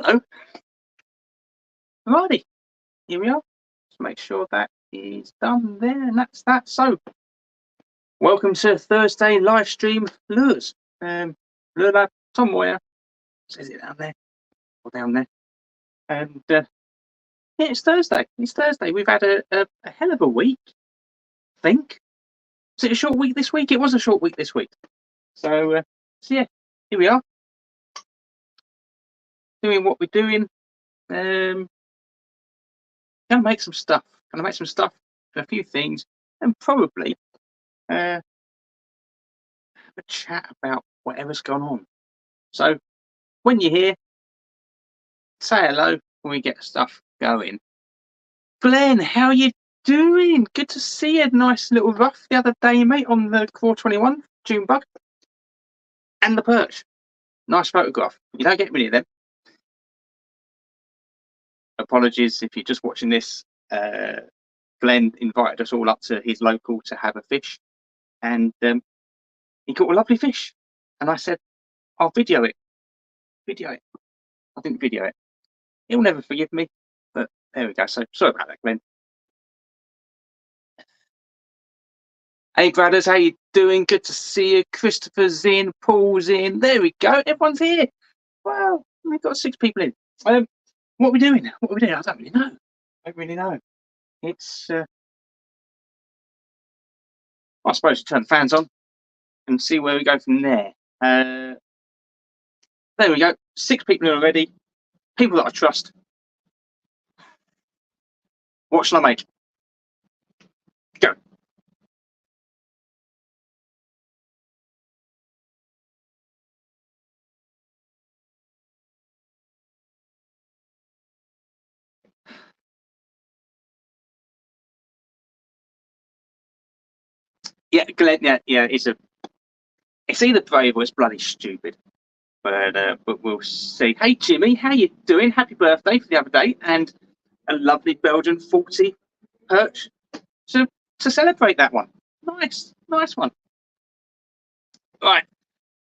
Hello. Righty, here we are. Let's make sure that is done there, and that's that. So, welcome to Thursday live stream lures. Lure Lab, somewhere says it down there or down there, and yeah, it's Thursday. It's Thursday. We've had a hell of a week. I think. Was it a short week this week? It was a short week this week. So yeah, here we are, doing what we're doing. Gonna make some stuff. Gonna make some stuff for a few things, and probably have a chat about whatever's gone on. So when you're here, say hello when we get stuff going. Glenn, how you doing? Good to see you. Nice little rough the other day, mate, on the 421 June bug. And the perch. Nice photograph. You don't get many of them. Apologies if you're just watching this. Glenn invited us all up to his local to have a fish, and he caught a lovely fish. And I said, I'll video it. Video it. I didn't video it. He'll never forgive me, but there we go. So sorry about that, Glenn. Hey, brothers, how you doing? Good to see you. Christopher's in, Paul's in. There we go. Everyone's here. Wow, we've got 6 people in. What are we doing? What are we doing? I don't really know. I don't really know. It's, I suppose, turn the fans on and see where we go from there. There we go. 6 people in already. People that I trust. What shall I make? Go. Yeah, Glenn. Yeah. It's either brave or it's bloody stupid. But we'll see. Hey, Jimmy, how you doing? Happy birthday for the other day, and a lovely Belgian 40 perch to celebrate that one. Nice one. Right,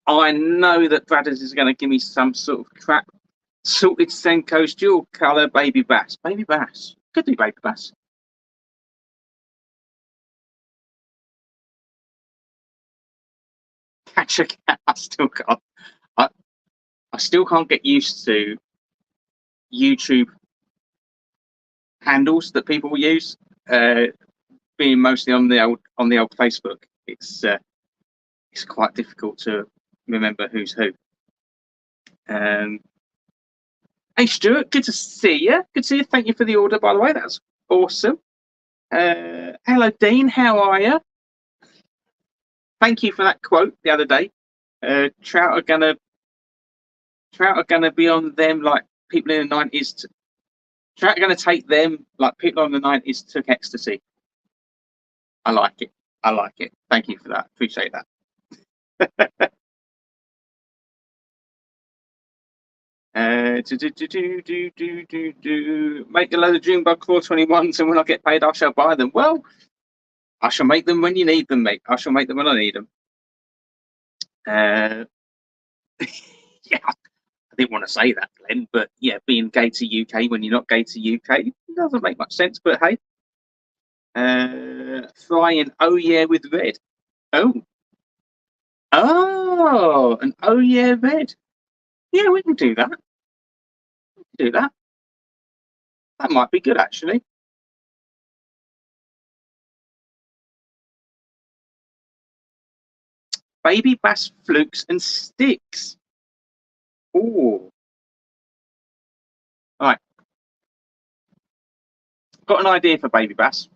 I know that Bradders is going to give me some sort of crap. Salted Senko's dual colour baby bass. Baby bass. Could be baby bass. Catch a cat. I still can't. I still can't get used to YouTube handles that people use. Being mostly on the old Facebook, it's quite difficult to remember who's who. Hey Stuart, good to see you. Good to see you. Thank you for the order, by the way. That's awesome. Hello Dean, how are you? Thank you for that quote the other day. Trout are gonna be on them like people in the 90s. Trout are gonna take them like people in the 90s took ecstasy. I like it. Thank you for that. Appreciate that. Make a load of June bug 421s, and when I get paid, I shall buy them. Well, I shall make them when you need them, mate. I shall make them when I need them. Yeah, I didn't want to say that, Glenn, but yeah, being gay to UK when you're not gay to UK doesn't make much sense. But hey, frying oh yeah with red. Oh, an oh yeah red. Yeah, we can do that. That might be good actually. Baby bass flukes and sticks. Oh, all right. Got an idea for baby bass,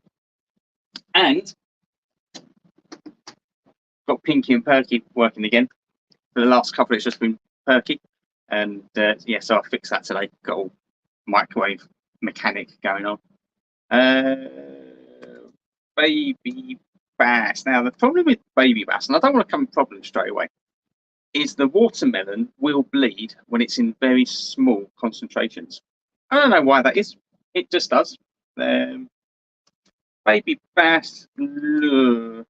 and got Pinky and Perky working again. For the last couple, it's just been Perky, and yeah, so I fixed that today. Got all microwave mechanic going on. Baby bass. Now the problem with baby bass, and I don't want to come with problems straight away, is the watermelon will bleed when it's in very small concentrations. I don't know why that is. It just does. Baby bass lure.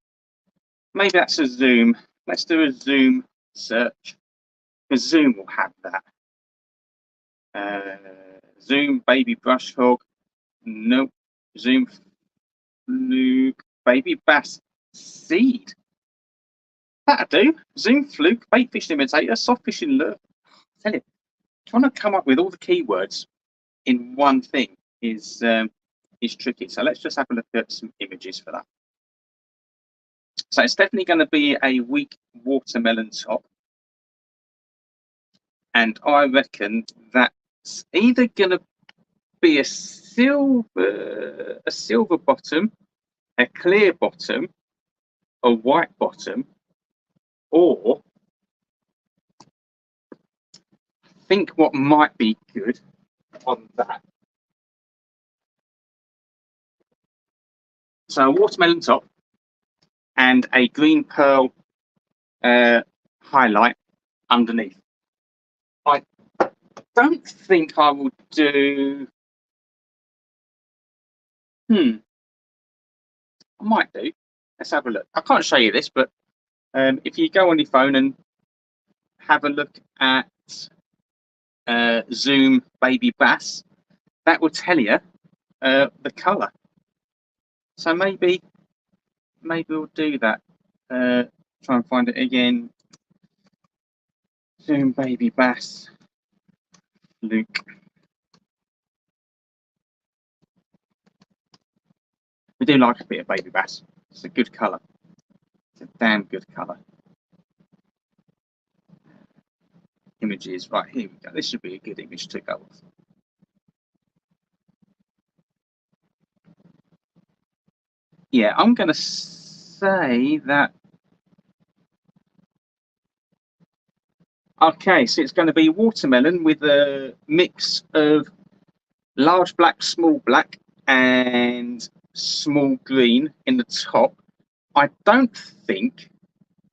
Maybe that's a Zoom. Let's do a Zoom search. Because Zoom will have that. Zoom baby brush hog. Nope. Zoom fluke baby bass seed. That'll do. Zoom fluke bait fishing imitator soft fishing lure. I tell you, trying to come up with all the keywords in one thing is tricky. So let's just have a look at some images for that. So it's definitely going to be a weak watermelon top, and I reckon that's either going to be a silver bottom, a clear bottom, a white bottom, or I think what might be good on that. So a watermelon top and a green pearl highlight underneath. I don't think I will do. I might do. Let's have a look. I can't show you this, but if you go on your phone and have a look at Zoom baby bass, that will tell you the colour. So maybe we'll do that. Try and find it again. Zoom baby bass. Luke. We do like a bit of baby bass. It's a good colour. It's a damn good colour. Images, right, here we go. This should be a good image to go with. Yeah, I'm going to say that. Okay, so it's going to be watermelon with a mix of large black, small black, and small green in the top. I don't think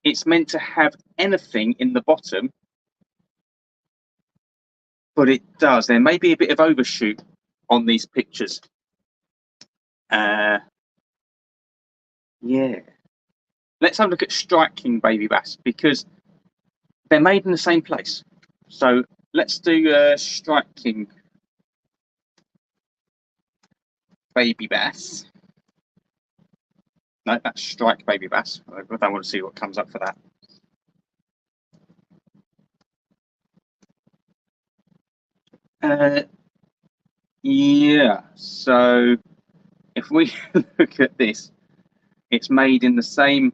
it's meant to have anything in the bottom, but it does. There may be a bit of overshoot on these pictures. Yeah. Let's have a look at Strike King baby bass because they're made in the same place. So let's do Strike King baby bass. No, that's Strike baby bass. I don't want to see what comes up for that. Yeah, so if we look at this, it's made in the same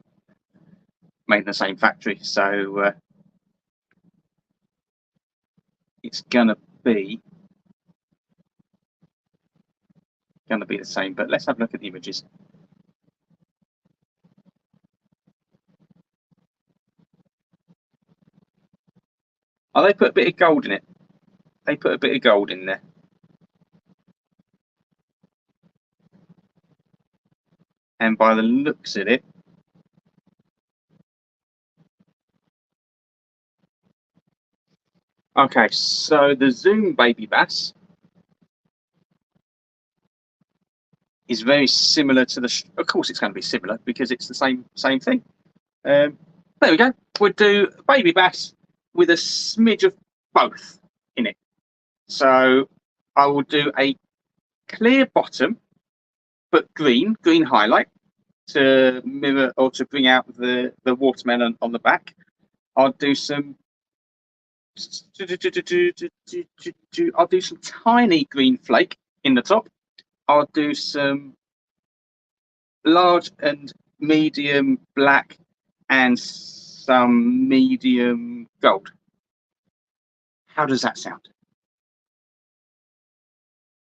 factory, so it's gonna be the same. But let's have a look at the images. Oh, they put a bit of gold in it. They put a bit of gold in there. And by the looks of it, okay, so the Zoom baby bass is very similar to the. Of course, it's going to be similar because it's the same thing. There we go. We'll do baby bass with a smidge of both in it. So I will do a clear bottom, but green highlight to mirror or to bring out the watermelon on the back. I'll do some. I'll do some tiny green flake in the top. I'll do some large and medium black and some medium gold. How does that sound?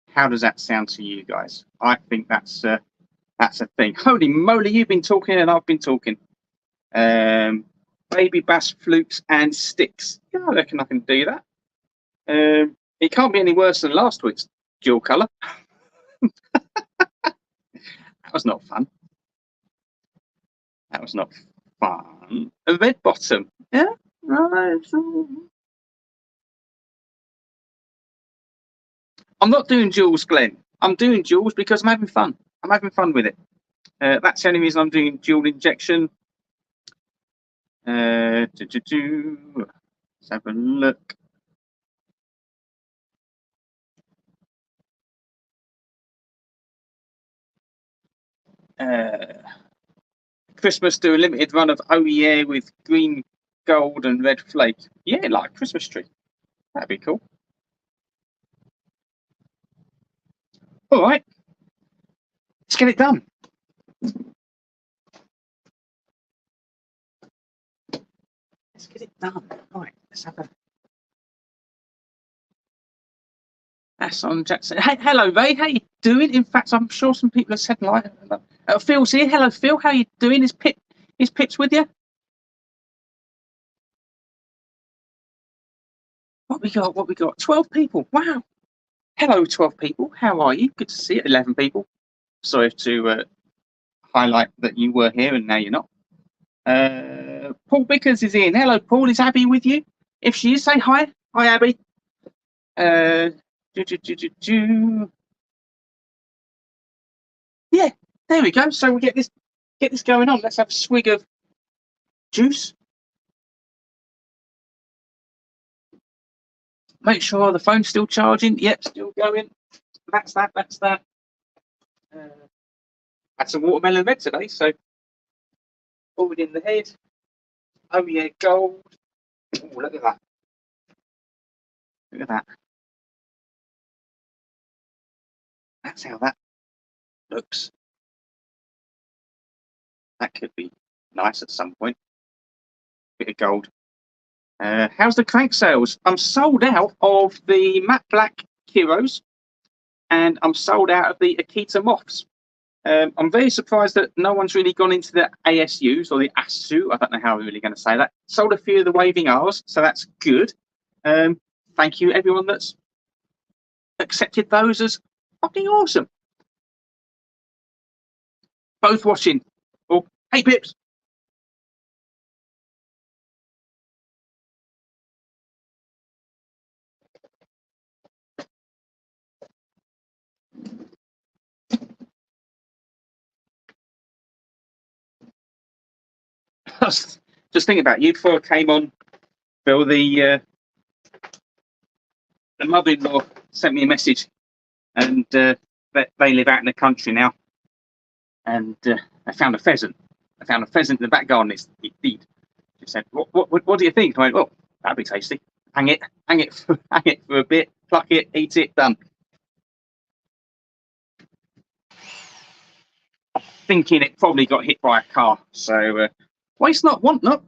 How does that sound to you guys? I think that's a thing. Holy moly, you've been talking and I've been talking. Baby bass flukes and sticks. Yeah, I reckon I can do that. It can't be any worse than last week's dual colour. That was not fun. That was not fun. A red bottom. Yeah, right. I'm not doing Jules, Glenn. I'm doing Jules because I'm having fun. I'm having fun with it. That's the only reason I'm doing dual injection. Let's have a look. Christmas, do a limited run of Oh Yeah with green, gold and red flake. Yeah, like a Christmas tree. That'd be cool. All right, let's get it done. Let's get it done. Right, let's have a... That's on Jackson. Hey, hello, Ray. How you doing? In fact, I'm sure some people have said like, Phil's here. Hello, Phil. How you doing? Is Pip's with you? What we got? What we got? 12 people. Wow. Hello, 12 people. How are you? Good to see you. 11 people. Sorry to highlight that you were here and now you're not. Paul Bickers is in. Hello, Paul. Is Abby with you? If she is, say hi. Hi, Abby. Yeah, there we go. So we get this going on. Let's have a swig of juice. Make sure the phone's still charging. Yep, still going. That's that. That's that. Had some watermelon red today, so forward in the head. Oh yeah, gold. Oh, look at that. Look at that. That's how that looks. That could be nice at some point. Bit of gold. How's the crank sales? I'm sold out of the matte black Kiros, and I'm sold out of the Akita Moths. I'm very surprised that no one's really gone into the ASUs or the ASU. I don't know how we're really going to say that. Sold a few of the waving R's, so that's good. Thank you, everyone that's accepted those as fucking awesome. Both watching. Oh, hey, Pips. I was just thinking about you before I came on. Bill, the mother-in-law sent me a message, and they live out in the country now, and they found a pheasant. They found a pheasant in the back garden. She said, "What do you think?" I went, "Well, that'd be tasty. Hang it for a bit, pluck it, eat it, done." Thinking it probably got hit by a car. So waste not, want not.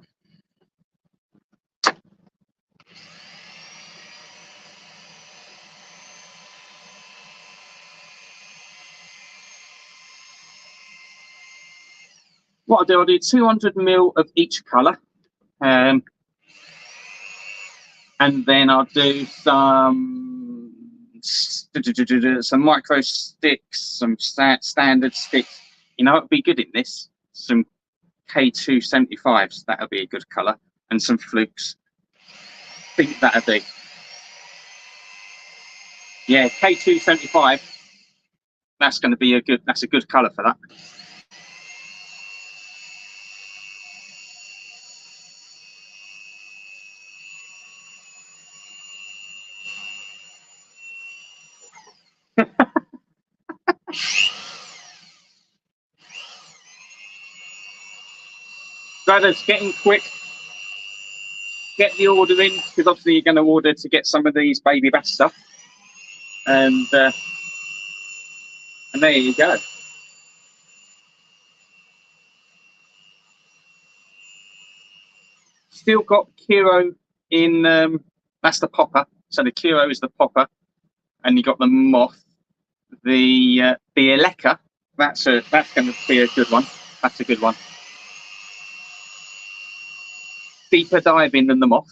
What I'll do 200 ml of each colour. And then I'll do some micro sticks, some standard sticks. You know, it'd be good in this. Some K275s, that'll be a good colour, and some flukes. I think that'd be. Yeah, K275. That's going to be a good. That's a good colour for that. Brothers, getting quick. Get the order in, because obviously you're going to order to get some of these baby bass stuff. And there you go. Still got Kiro in, that's the popper. So the Kiro is the popper. And you got the moth. The Eleka, that's going to be a good one. That's a good one. Deeper diving than the moth.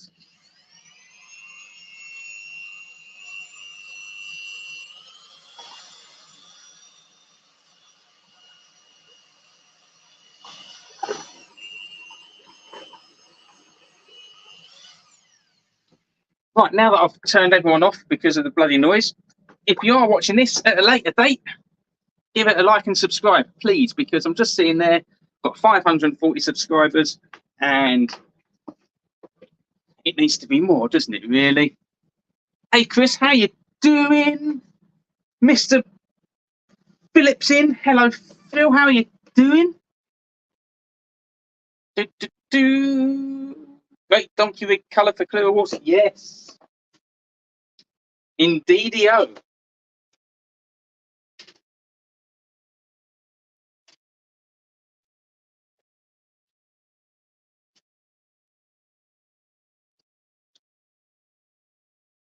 Right, now that I've turned everyone off because of the bloody noise, if you are watching this at a later date, give it a like and subscribe, please, because I'm just seeing there, got 540 subscribers, and it needs to be more, doesn't it, really? Hey, Chris, how you doing? Mr. Phillips in. Hello, Phil, how are you doing? Great donkey rig colour for clear water. Yes. Indeedio.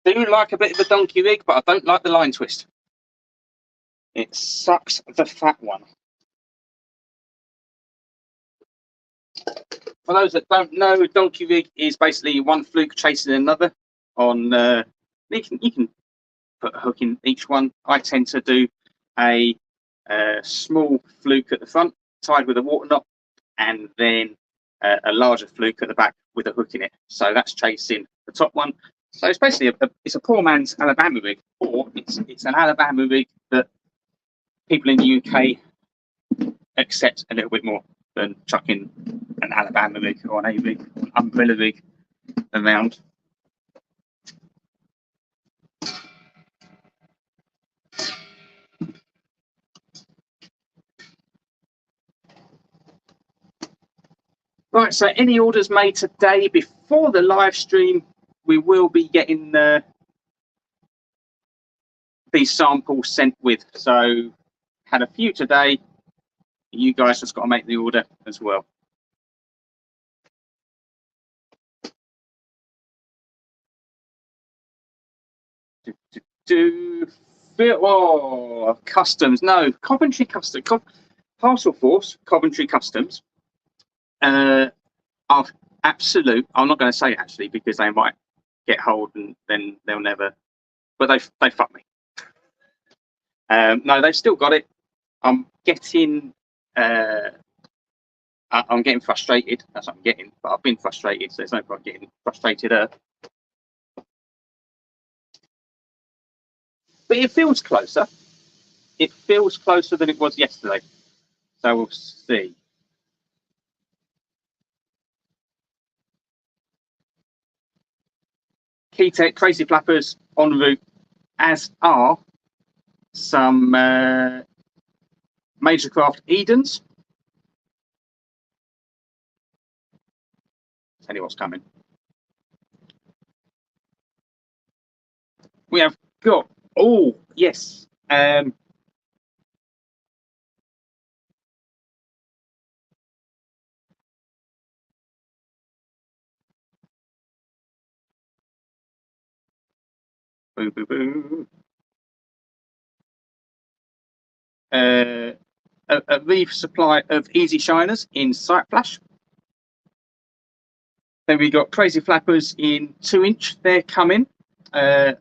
Do like a bit of a donkey rig, but I don't like the line twist. It sucks the fat one. For those that don't know, a donkey rig is basically one fluke chasing another. On you can put a hook in each one. I tend to do a small fluke at the front, tied with a water knot, and then a larger fluke at the back with a hook in it. So that's chasing the top one. So it's basically it's a poor man's Alabama rig, or it's an Alabama rig that people in the UK accept a little bit more than chucking an Alabama rig or an A rig, an umbrella rig around. Right, so any orders made today before the live stream, we will be getting these samples sent with. So had a few today. You guys just got to make the order as well. Customs. No, Coventry Customs. Parcel Force, Coventry Customs are absolute. I'm not going to say actually because they might get hold and then they'll never. But they fuck me. No, they've still got it. I'm getting frustrated. That's what I'm getting. But I've been frustrated, so there's no point getting frustrated. But it feels closer. It feels closer than it was yesterday. So we'll see. Keytech Crazy Flappers en route, as are some Major Craft Edens. Tell you what's coming. We have got, oh, yes. Boo, boo, boo. A reef supply of Easy Shiners in Sight Flash. Then we got Crazy Flappers in 2-inch. They're coming. I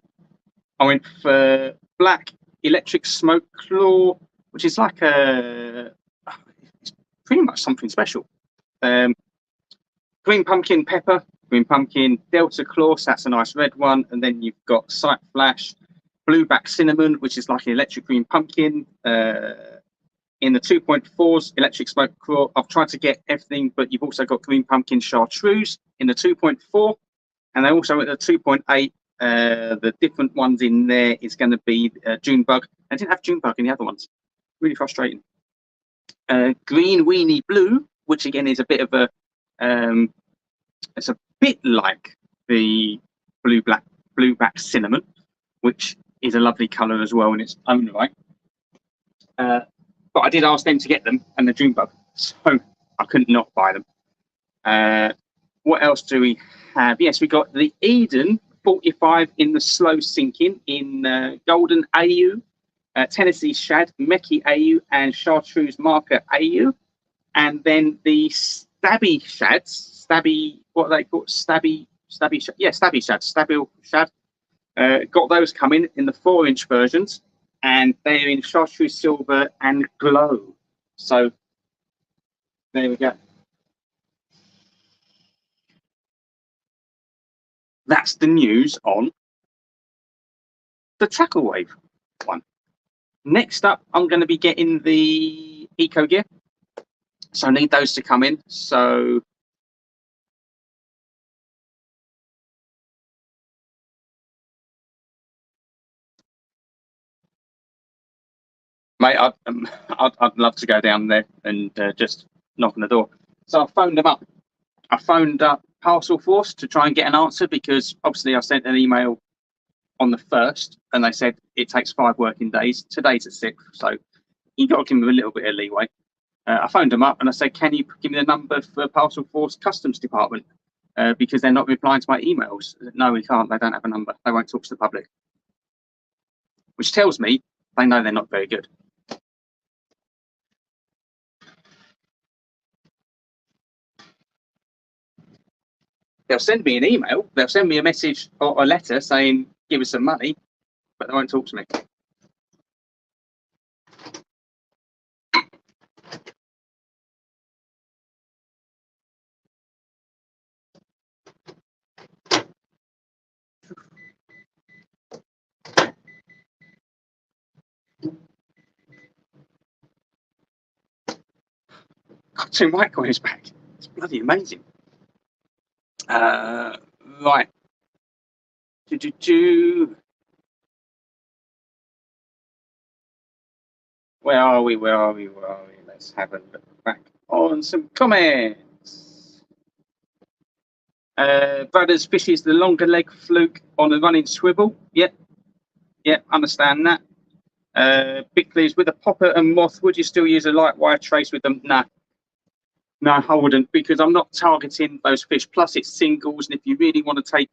went for black electric smoke claw, which is like it's pretty much something special. Green pumpkin pepper, green pumpkin delta claw, so that's a nice red one. And then you've got Sight Flash, blueback cinnamon, which is like an electric green pumpkin. In the 2.4s, electric smoke claw, I've tried to get everything, but you've also got green pumpkin chartreuse in the 2.4, and then also at the 2.8. The different ones in there is going to be June bug. I didn't have June bug in the other ones. Really frustrating. Green weenie blue, which again is a bit of a, it's a bit like the blueback cinnamon, which is a lovely colour as well in its own right. But I did ask them to get them and the June bug, so I couldn't not buy them. What else do we have? Yes, we got the Eden 45 in the slow sinking in Golden AU, Tennessee Shad, Meki AU, and Chartreuse Marker AU. And then the Stabby Shads, what are they called? Stabby Shad. Yeah, Stabby Shad, Stabby Shad. Got those coming in the 4-inch versions, and they're in Chartreuse Silver and Glow. So there we go. That's the news on the Tackle Wave one. Next up, I'm going to be getting the Eco Gear. So I need those to come in. So mate, I'd love to go down there and just knock on the door. So I phoned them up. I phoned up Parcel Force to try and get an answer, because obviously I sent an email on the 1st and they said it takes 5 working days. Today's the 6th, so you got to give them a little bit of leeway. I phoned them up and I said, can you give me the number for Parcel Force Customs Department? Because they're not replying to my emails. No, we can't. They don't have a number. They won't talk to the public. Which tells me they know they're not very good. They'll send me an email. They'll send me a message or a letter saying, give us some money, but they won't talk to me. Got 2 white coins back. It's bloody amazing. Right. Where are we? Let's have a look back on some comments. Brothers fishes the longer leg fluke on a running swivel. Yep, understand that. Bickley's with a popper and moth. Would you still use a light wire trace with them? Nah. No, I wouldn't, because I'm not targeting those fish. Plus, it's singles, and if you really want to take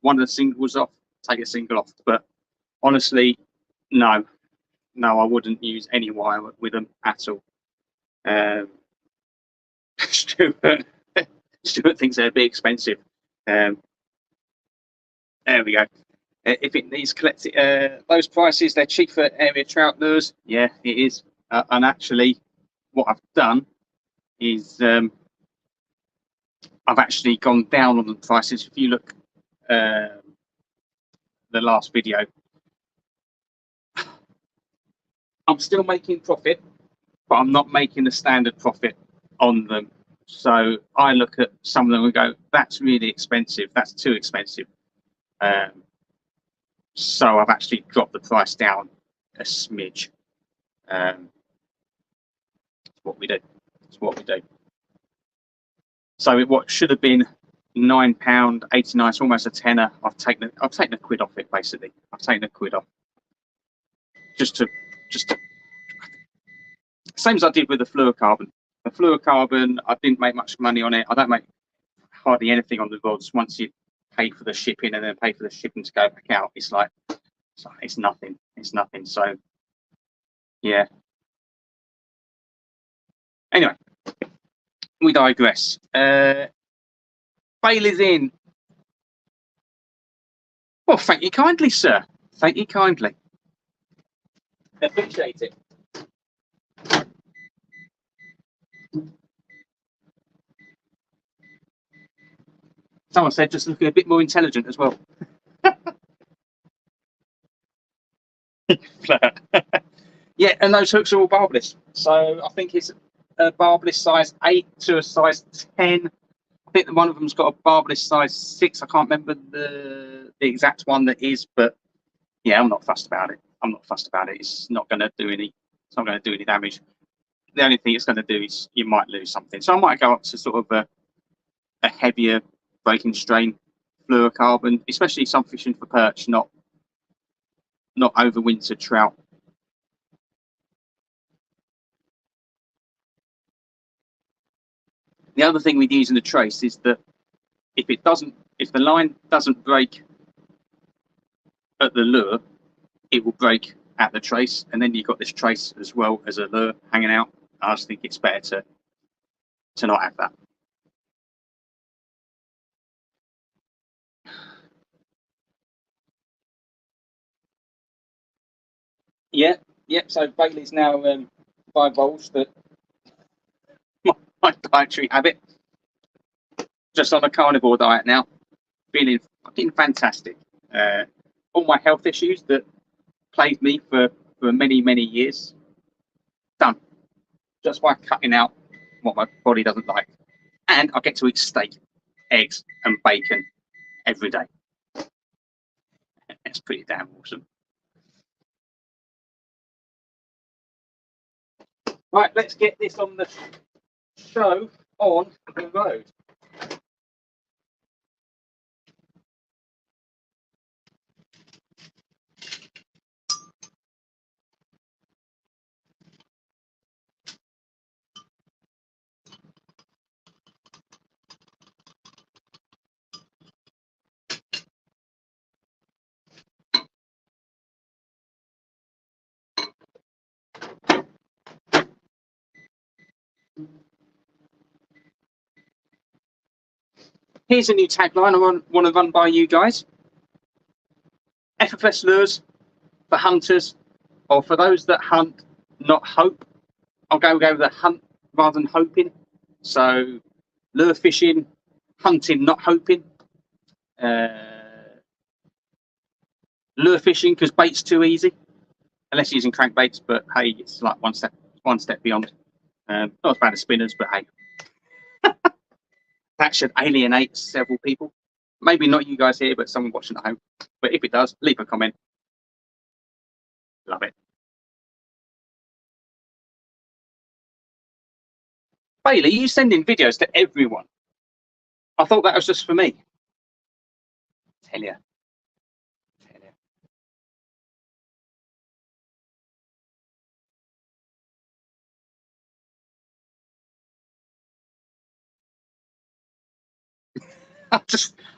one of the singles off, take a single off. But honestly, no, I wouldn't use any wire with them at all. Stuart thinks they're a bit expensive. There we go. If it needs collecting, those prices, they're cheap for area trout lures. Yeah, it is. And actually, what I've done is I've actually gone down on the prices. If you look the last video, I'm still making profit, but I'm not making the standard profit on them. So I look at some of them and go, that's really expensive, that's too expensive. So I've actually dropped the price down a smidge. That's what we do. So what should have been £9.89, it's almost a tenner. I've taken a quid off it, basically. I've taken a quid off. Just to same as I did with the fluorocarbon. The fluorocarbon, I didn't make much money on it. I don't make hardly anything on the rods. Once you pay for the shipping and then pay for the shipping to go back out, it's nothing. So yeah. Anyway, we digress. Bailey's in. Well, thank you kindly, sir. Thank you kindly. Appreciate it. Someone said just looking a bit more intelligent as well. Yeah, and those hooks are all barbless. So I think it's a barbless size 8 to a size 10. I think one of them's got a barbless size 6. I can't remember the exact one that is, but yeah, I'm not fussed about it. It's not going to do any damage. The only thing it's going to do is you might lose something. So I might go up to sort of a heavier breaking strain fluorocarbon, especially some fishing for perch, not overwintered trout. The other thing we'd use in the trace is that if the line doesn't break at the lure, it will break at the trace, and then you've got this trace as well as a lure hanging out. I just think it's better to not have that. Yeah. So Bailey's now divulged that my dietary habit, just on a carnivore diet now, feeling fucking fantastic. All my health issues that plagued me for many years, done. Just by cutting out what my body doesn't like. And I get to eat steak, eggs, and bacon every day. It's pretty damn awesome. Right, let's get this on the show on the road. Here's a new tagline I want to run by you guys. FFS lures for hunters, or for those that hunt, not hope. I'll go with the hunt rather than hoping. So lure fishing, hunting, not hoping. Lure fishing because bait's too easy, unless you're using crankbaits. But hey, it's like one step beyond. Not as bad as spinners, but hey, that should alienate several people. Maybe not you guys here, but someone watching at home. But if it does, leave a comment. Love it. Bailey, you sending videos to everyone? I thought that was just for me. Tell you.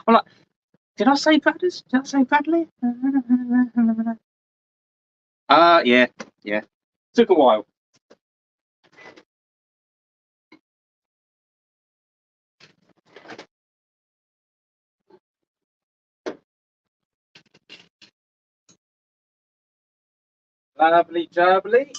I'm like, did I say Bradley's? Did I say Bradley? Yeah. Took a while. Lovely jubbly.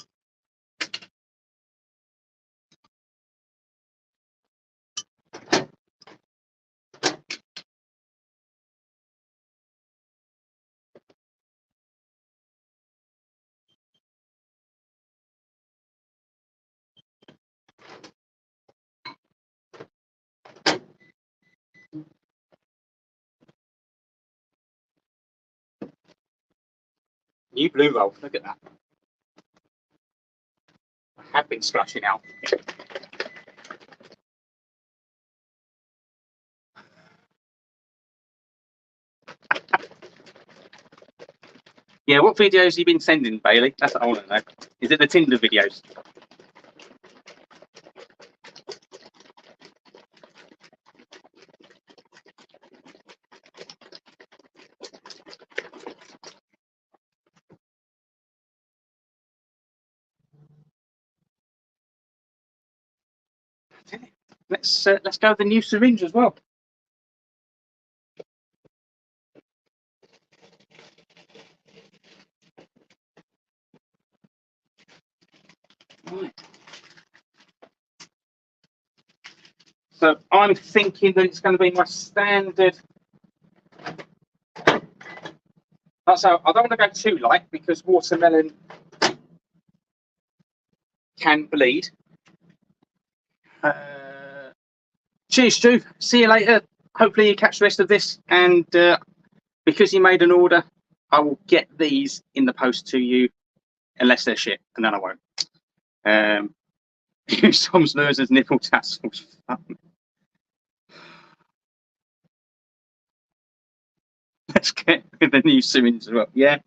New blue roll. Look at that. I have been splashing out. Yeah, what videos have you been sending, Bailey? That's what I want to know. Is it the Tinder videos? Let's go with the new syringe as well. Right. So I'm thinking that it's going to be my standard. So I don't want to go too light because watermelon can bleed. Cheers, Stu. See you later. Hopefully you catch the rest of this. And because you made an order, I will get these in the post to you, unless they're shit, and then I won't. Tom's lures as nipple tassels. Let's get with the new syringe as well. Yeah.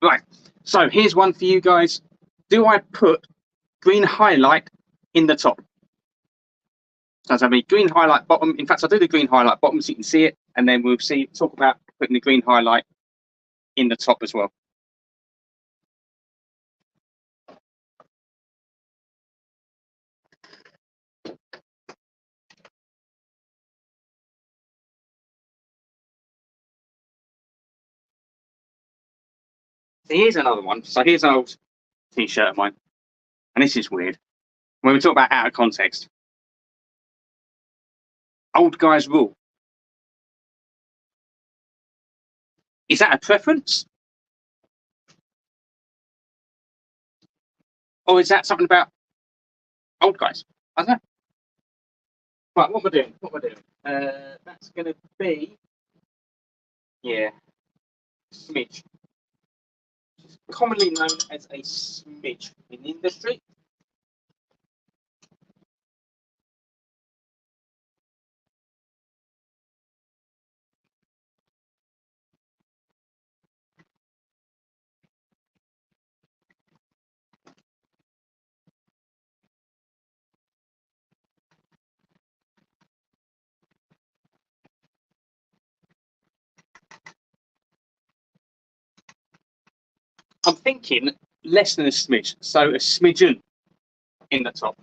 Right. So here's one for you guys. Do I put green highlight in the top? So I mean green highlight bottom. In fact, I'll do the green highlight bottom so you can see it, and then we'll talk about putting the green highlight in the top as well. So here's another one. So here's an old t-shirt of mine, and this is weird. When we talk about out of context, old guy's rule. Is that a preference? Or is that something about old guys? I don't know. Right, what am I doing? That's going to be, yeah, smidge. commonly known as a smidge in the industry. I'm thinking less than a smidge, so a smidgen in the top.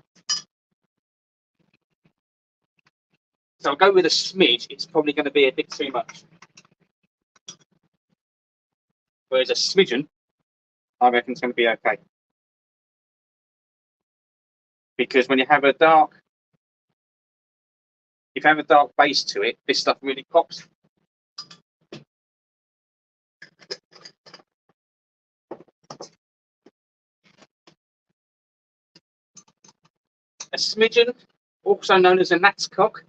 So I'll go with a smidge. It's probably going to be a bit too much. Whereas a smidgen, I reckon it's going to be okay. Because when you have a dark, if you have a dark base to it, this stuff really pops. A smidgen, also known as a gnat's cock.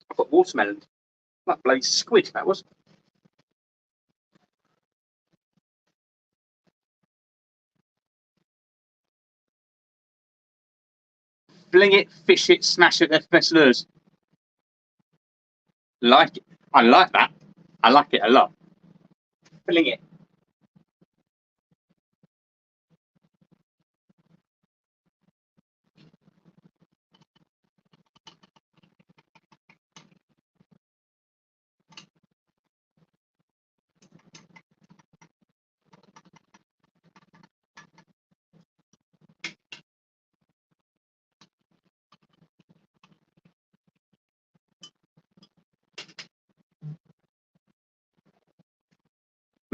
I've got watermelon. That bloody squid, that was. Fling it, fish it, smash it, FFSLures. Like it. I like that. I like it a lot. Fling it.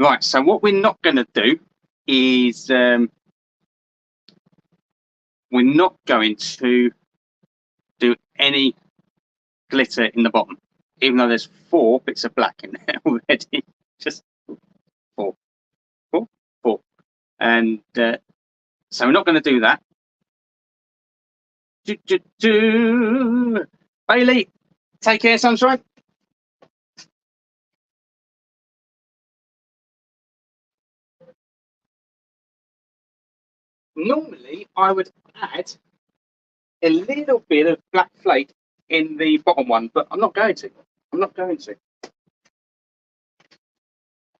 Right, so what we're not going to do is we're not going to do any glitter in the bottom, even though there's 4 bits of black in there already. Just 4, 4, 4. And so we're not going to do that. Bailey, take care, sunshine. Normally, I would add a little bit of black flake in the bottom one, but I'm not going to. I'm not going to.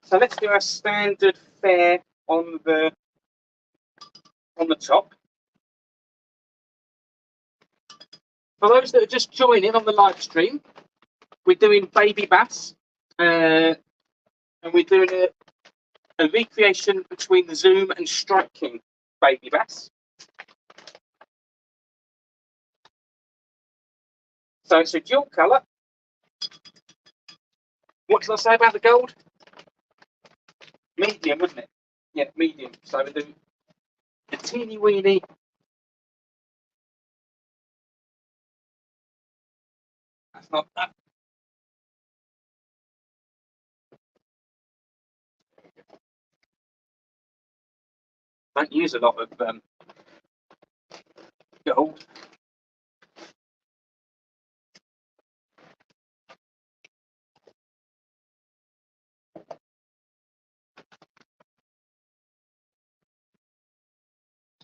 So let's do our standard fare on the top. For those that are just joining on the live stream, we're doing baby bass, and we're doing a recreation between the Zoom and Strike King baby bass. So it's a dual colour. What did I say about the gold? Medium, wasn't it? Yeah, medium. So we do a teeny weeny. That's not that. Don't use a lot of gold.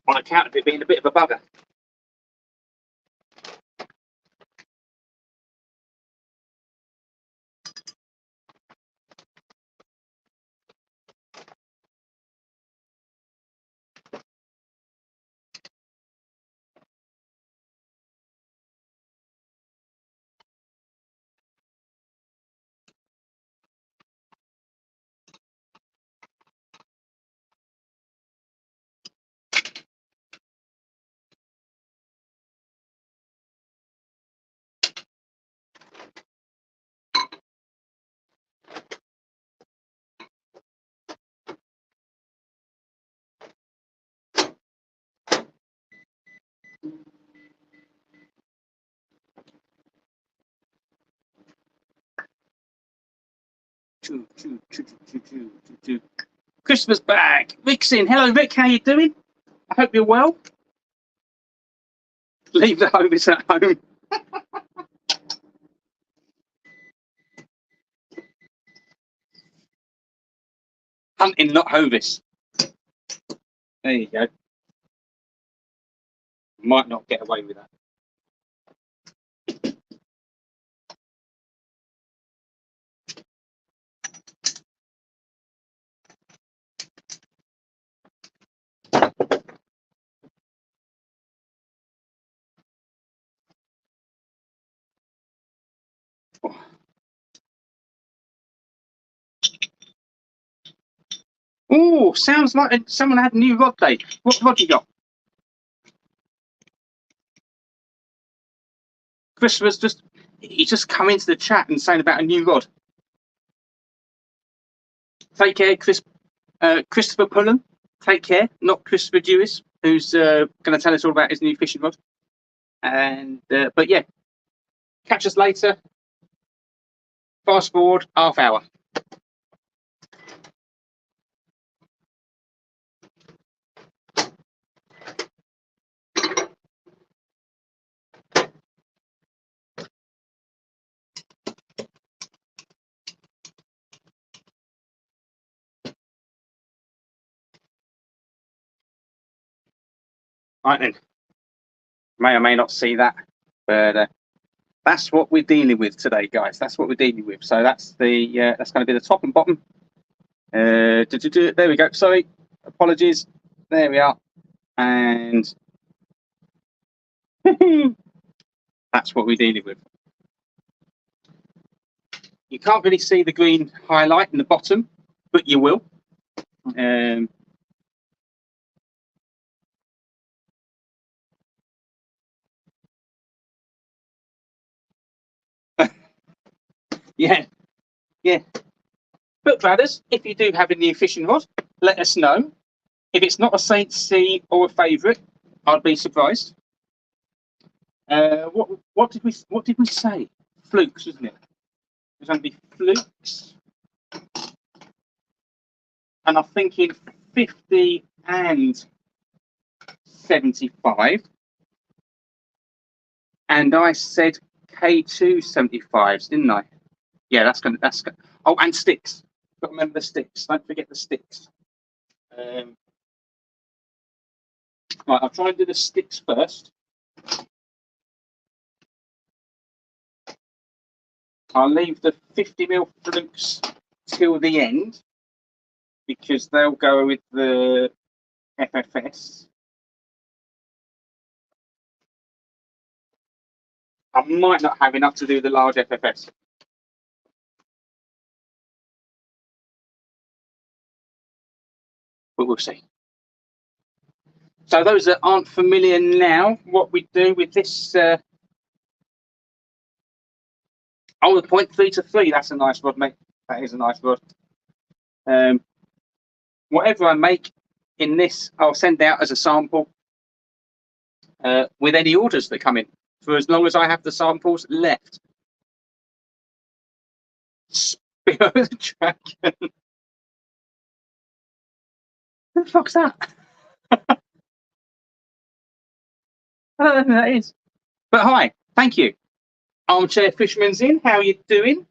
On account of it being a bit of a bugger. Christopher's back. Rick's in. Hello, Rick. How you doing? I hope you're well. Leave the homies at home. Hunting, not Hovis. There you go. Might not get away with that. Oh, sounds like someone had a new rod day. What rod you got? Christopher's he just come into the chat and saying about a new rod. Take care, Christopher Pullen. Take care, not Christopher Dewis, who's going to tell us all about his new fishing rod. And but yeah, catch us later. Fast forward half hour. Right then, may or may not see that, but that's what we're dealing with today, guys. That's what we're dealing with. So that's the that's going to be the top and bottom. There we go. Sorry, apologies. There we are, and that's what we're dealing with. You can't really see the green highlight in the bottom, but you will. Yeah, yeah. But brothers, if you do have a new fishing rod, let us know. If it's not a Saint C or a favourite, I'd be surprised. What did we say? Flukes, isn't it? There's going to be flukes, and I'm thinking 50 and 75. And I said K2 75s, didn't I? Yeah, that's gonna. Oh, and sticks. Got to remember the sticks. Don't forget the sticks. Right, I'll try and do the sticks first. I'll leave the 50mm flukes till the end because they'll go with the FFS. I might not have enough to do the large FFS. But we'll see. So those that aren't familiar now, what we do with this, oh, the 0.3 to 3, that's a nice rod, mate. That is a nice rod. Whatever I make in this, I'll send out as a sample with any orders that come in, for as long as I have the samples left. Spear the Dragon. Who the fuck's that? I don't know who that is. But hi, thank you. Armchair Fisherman's in. How are you doing?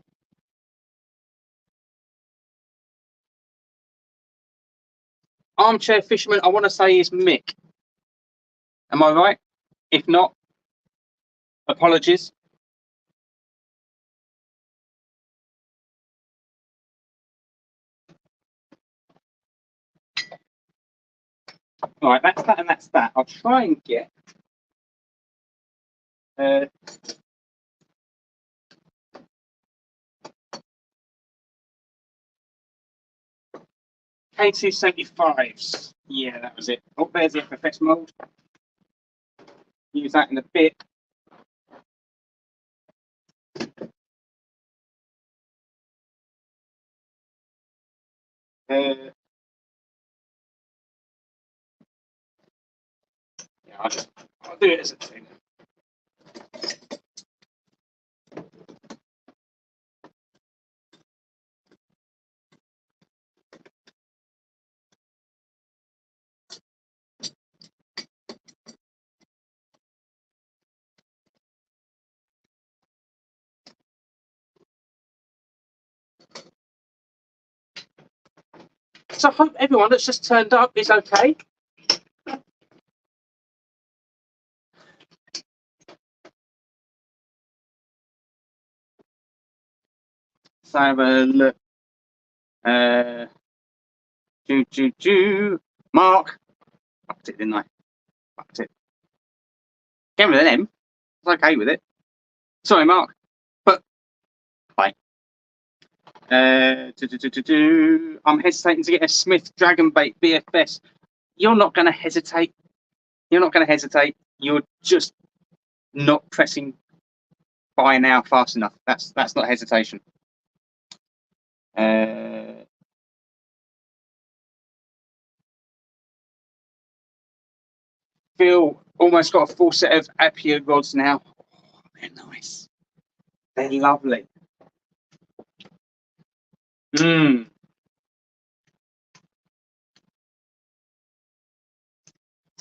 Armchair Fisherman, I want to say is Mick. Am I right? If not, apologies. All right, that's that and that's that. I'll try and get K275s. Yeah, that was it. Oh, there's the FFS mold. Use that in a bit. Yeah, I'll do it as a thing. So I hope everyone that's just turned up is okay. Let's have a look. Mark. Fucked it, didn't I? Fucked it. Get rid of them. I was okay with it. Sorry, Mark. But, hi. I'm hesitating to get a Smith Dragon Bait BFS. You're not going to hesitate. You're not going to hesitate. You're just not pressing buy now fast enough. That's not hesitation. Phil almost got a full set of Apia rods now. Oh, they're nice. They're lovely.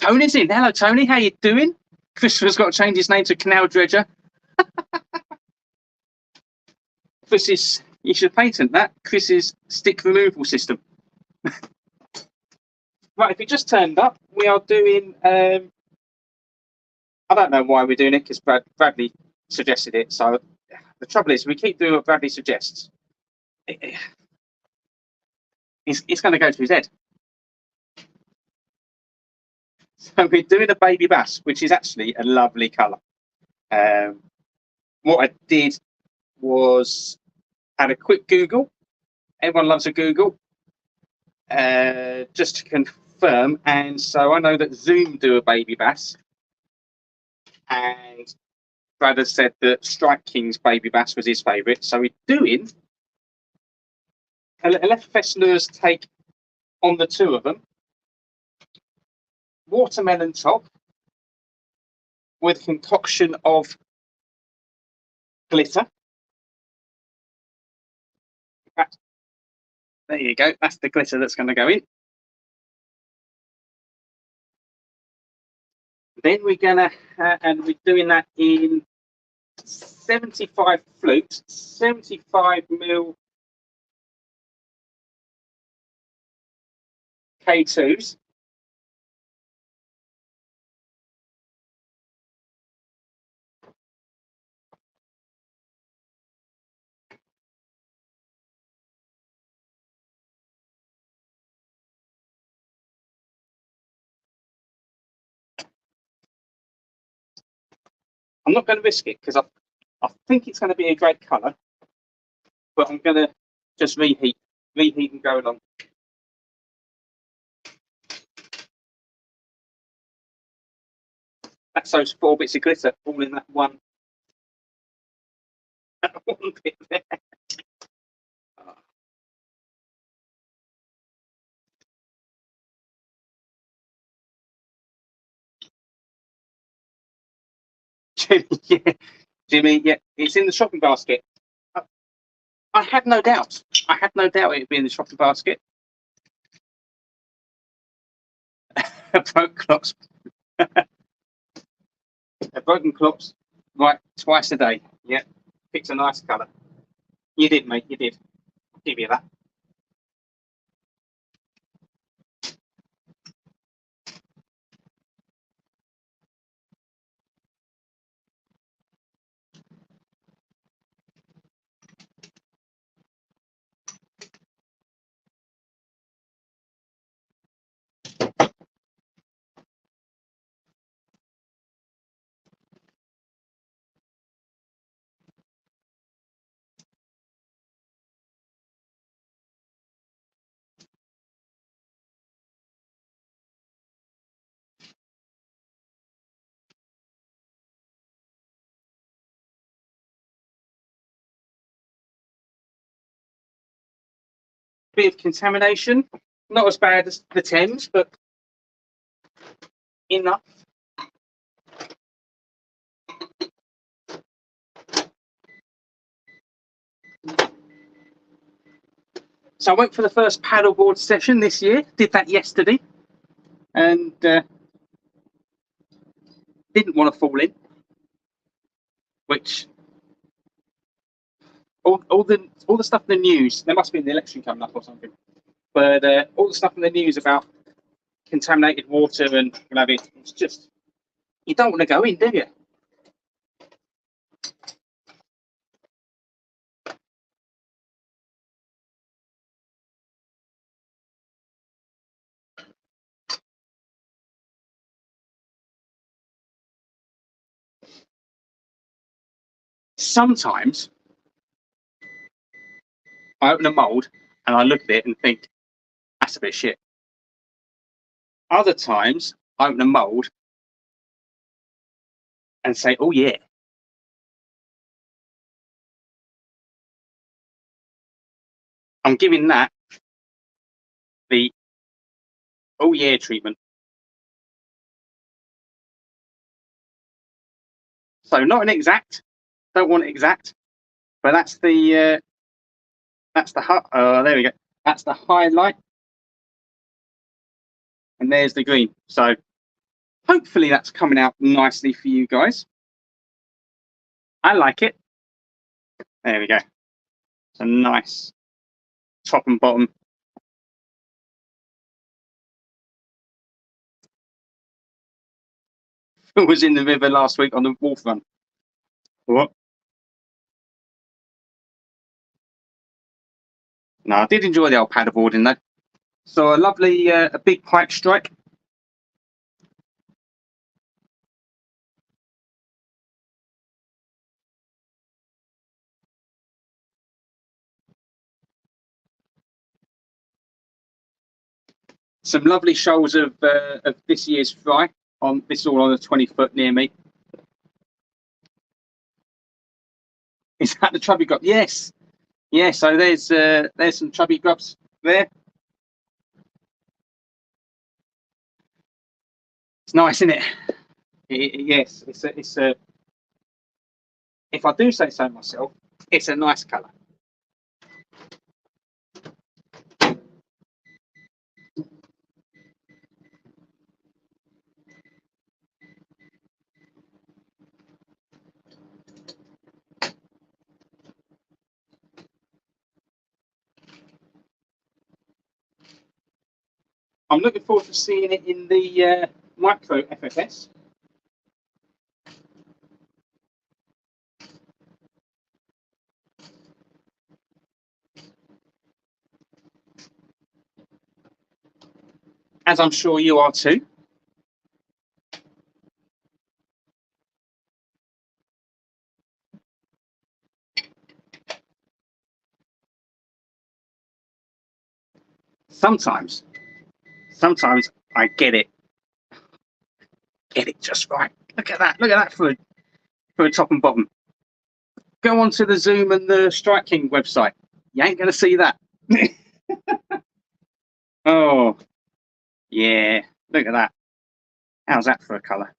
Tony's in. Hello, Tony. How you doing? Christopher's got to change his name to Canal Dredger. Chris's, you should patent that. Chris's stick removal system. Right, if you just turned up, we are doing. I don't know why we're doing it because Bradley suggested it. So the trouble is, we keep doing what Bradley suggests. It's going to go to his head. So we're doing a baby bass, which is actually a lovely colour. What I did was had a quick Google. Everyone loves a Google. Just to confirm, and so I know that Zoom do a baby bass, and Brad has said that Strike King's baby bass was his favourite. So we're doing an FFSLures take on the two of them. Watermelon top with concoction of glitter. There you go. That's the glitter that's going to go in. Then we're going to, and we're doing that in 75 flutes, 75mm K2s. I'm not going to risk it because I think it's going to be a great colour, but I'm going to just reheat and go along. That's those 4 bits of glitter all in that one, one bit there. Jimmy, yeah, it's in the shopping basket. I had no doubt. I had no doubt it'd be in the shopping basket. Broke clocks. Broken clocks, right, twice a day. Yeah, picked a nice colour. You did, mate, you did. I'll give you that. Bit of contamination, not as bad as the Thames, but enough. So I went for the first paddleboard session this year, did that yesterday, and didn't want to fall in, which all the stuff in the news, there must be an election coming up or something. But all the stuff in the news about contaminated water and it's just, you don't want to go in, do you? Sometimes I open a mold and I look at it and think, that's a bit shit. Other times I open a mold and say, oh yeah. I'm giving that the oh yeah treatment. So not an exact, don't want it exact, but that's the there we go. That's the highlight, and there's the green. So hopefully that's coming out nicely for you guys. I like it. There we go. It's a nice top and bottom. It was in the river last week on the wolf run. What? No, I did enjoy the old paddleboarding though. So a lovely, a big pike strike. Some lovely shoals of this year's fry. On this, all on a 20-foot near me. Is that the chubby grub? Yes. Yeah. So there's some chubby grubs there. It's nice, isn't it? Yes. It's a. If I do say so myself, it's a nice colour. I'm looking forward to seeing it in the micro FFS. As I'm sure you are too. Sometimes I get it just right. Look at that for a top and bottom. Go onto the Zoom and the Strike King website. You ain't gonna see that. Oh, yeah. Look at that. How's that for a colour?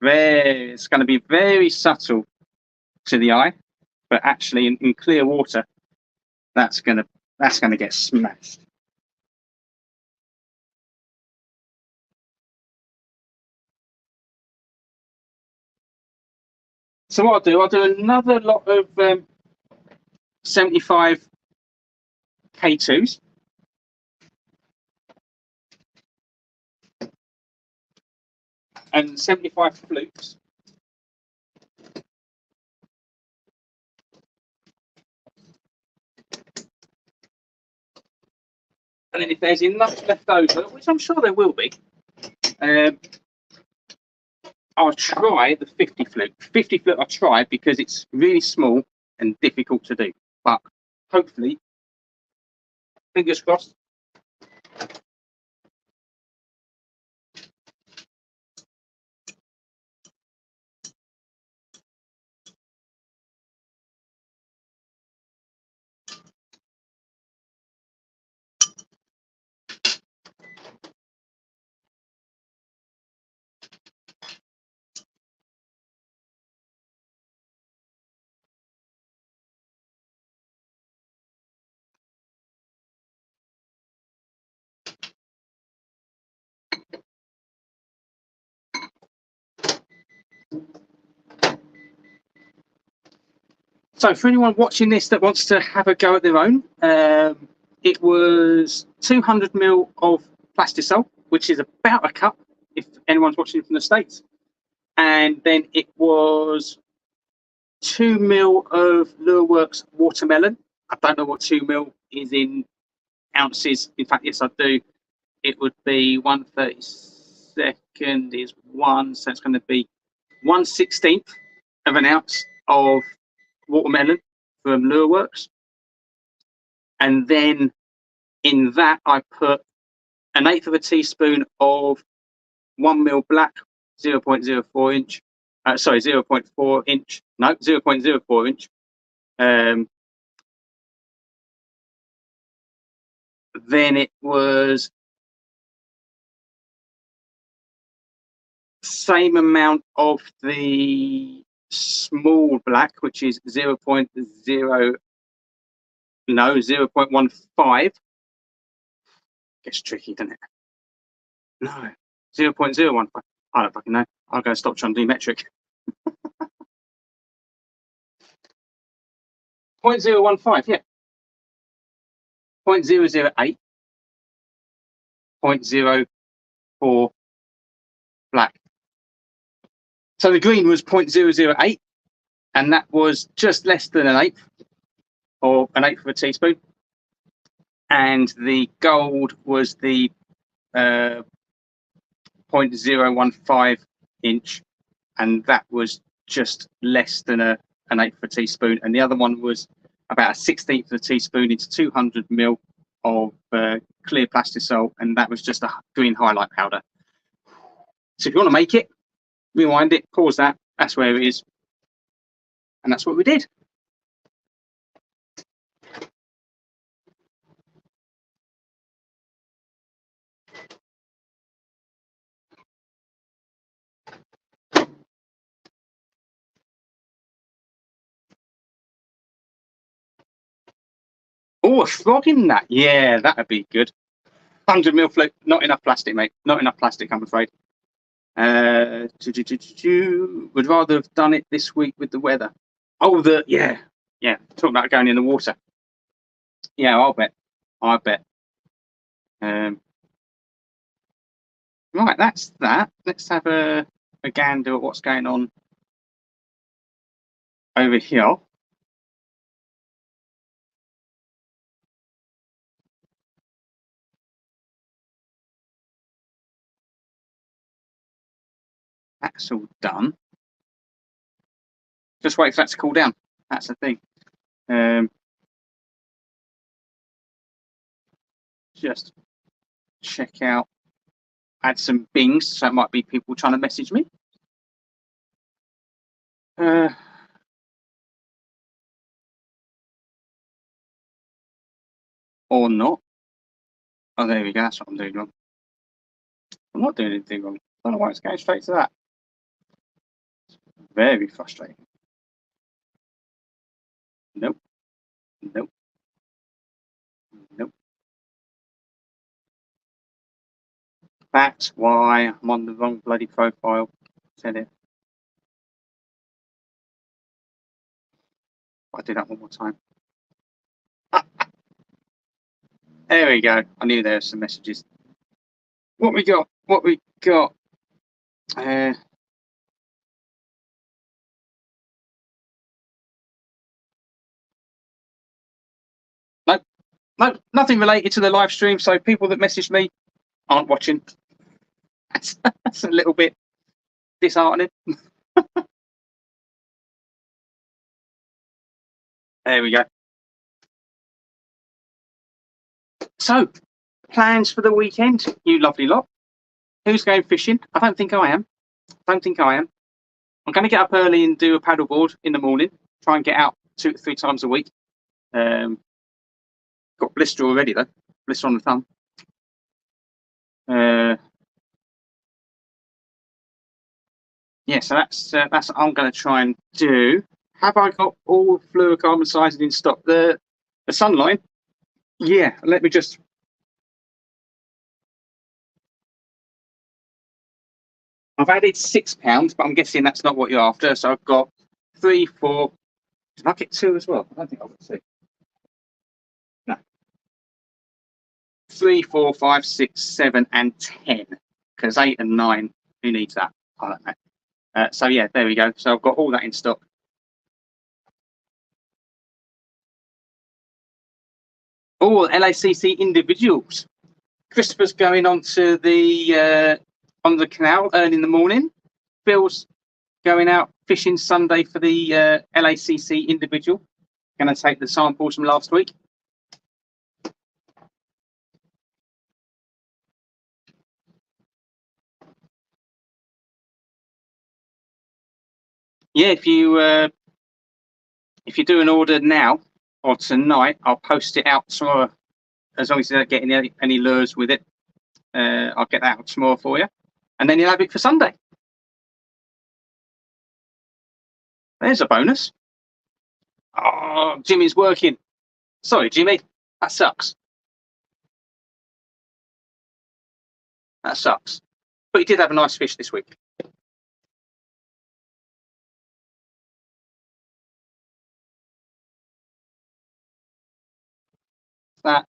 It's going to be very subtle to the eye, but actually in clear water, that's gonna get smashed. So what I'll do another lot of 75 K2s. And 75 flukes. And then if there's enough left over, which I'm sure there will be, I'll try the 50 fluke. 50 fluke I'll try because it's really small and difficult to do. But hopefully, fingers crossed. So for anyone watching this that wants to have a go at their own, it was 200 ml of plastisol, which is about a cup if anyone's watching from the States. And then it was 2 ml of Lureworks watermelon. I don't know what 2 ml is in ounces. In fact, yes, I do. It would be 1/32 is 1, so it's going to be 1/16 of an ounce of watermelon from Lureworks. And then in that, I put 1/8 of a teaspoon of 1 ml black 0.04 inch. Sorry, 0.4 inch. No, 0.04 inch. Then it was same amount of the small black, which is 0.15. Gets tricky, doesn't it? No, 0.015. I don't fucking know. I'll go stop trying to do metric. 0.015, yeah. 0.008. 0.04 black. So the green was 0.008, and that was just less than 1/8, or 1/8 of a teaspoon. And the gold was the 0.015 inch, and that was just less than 1/8 of a teaspoon. And the other one was about 1/16 of a teaspoon into 200 ml of clear plastisol, and that was just a green highlight powder. So if you want to make it, rewind it, pause that, that's where it is. And that's what we did. Oh, a frog in that. Yeah, that would be good. 100 ml float. Not enough plastic, mate. Not enough plastic, I'm afraid. Would rather have done it this week with the weather. Oh, yeah. Talking about going in the water. Yeah, I'll bet. Right, that's that. Let's have a gander at what's going on over here. That's all done. Just wait for that to cool down. That's the thing. Just check out, add some bings. So that might be people trying to message me. Or not. Oh, there we go. That's what I'm doing wrong. I'm not doing anything wrong. I don't know why it's going straight to that. Very frustrating. Nope. That's why I'm on the wrong bloody profile. Said it. I'll do that one more time. There we go. I knew there were some messages. What we got? No, nothing related to the live stream. So people that messaged me aren't watching. That's a little bit disheartening. There we go. So, plans for the weekend, you lovely lot. Who's going fishing? I don't think I am. I'm going to get up early and do a paddleboard in the morning. Try and get out 2 to 3 times a week. Got blister already though. Blister on the thumb. Yeah, so that's what I'm going to try and do. Have I got all fluorocarbon sizing in stock? The Sunline. Yeah, let me just. I've added £6, but I'm guessing that's not what you're after. So I've got 3, 4, Did I get 2 as well? I don't think I got 2. No. 3, 4, 5, 6, 7, and 10. Because 8 and 9, who needs that? I don't know. So yeah, there we go. So I've got all that in stock. All LACC individuals. Christopher's going on the canal early in the morning. Phil's going out fishing Sunday for the LACC individual. Going to take the samples from last week. Yeah, if you do an order now or tonight, I'll post it out tomorrow. As long as you don't get any lures with it, I'll get that out tomorrow for you, and then you'll have it for Sunday. There's a bonus. Oh, Jimmy's working. Sorry, Jimmy. That sucks. That sucks. But he did have a nice fish this week. That.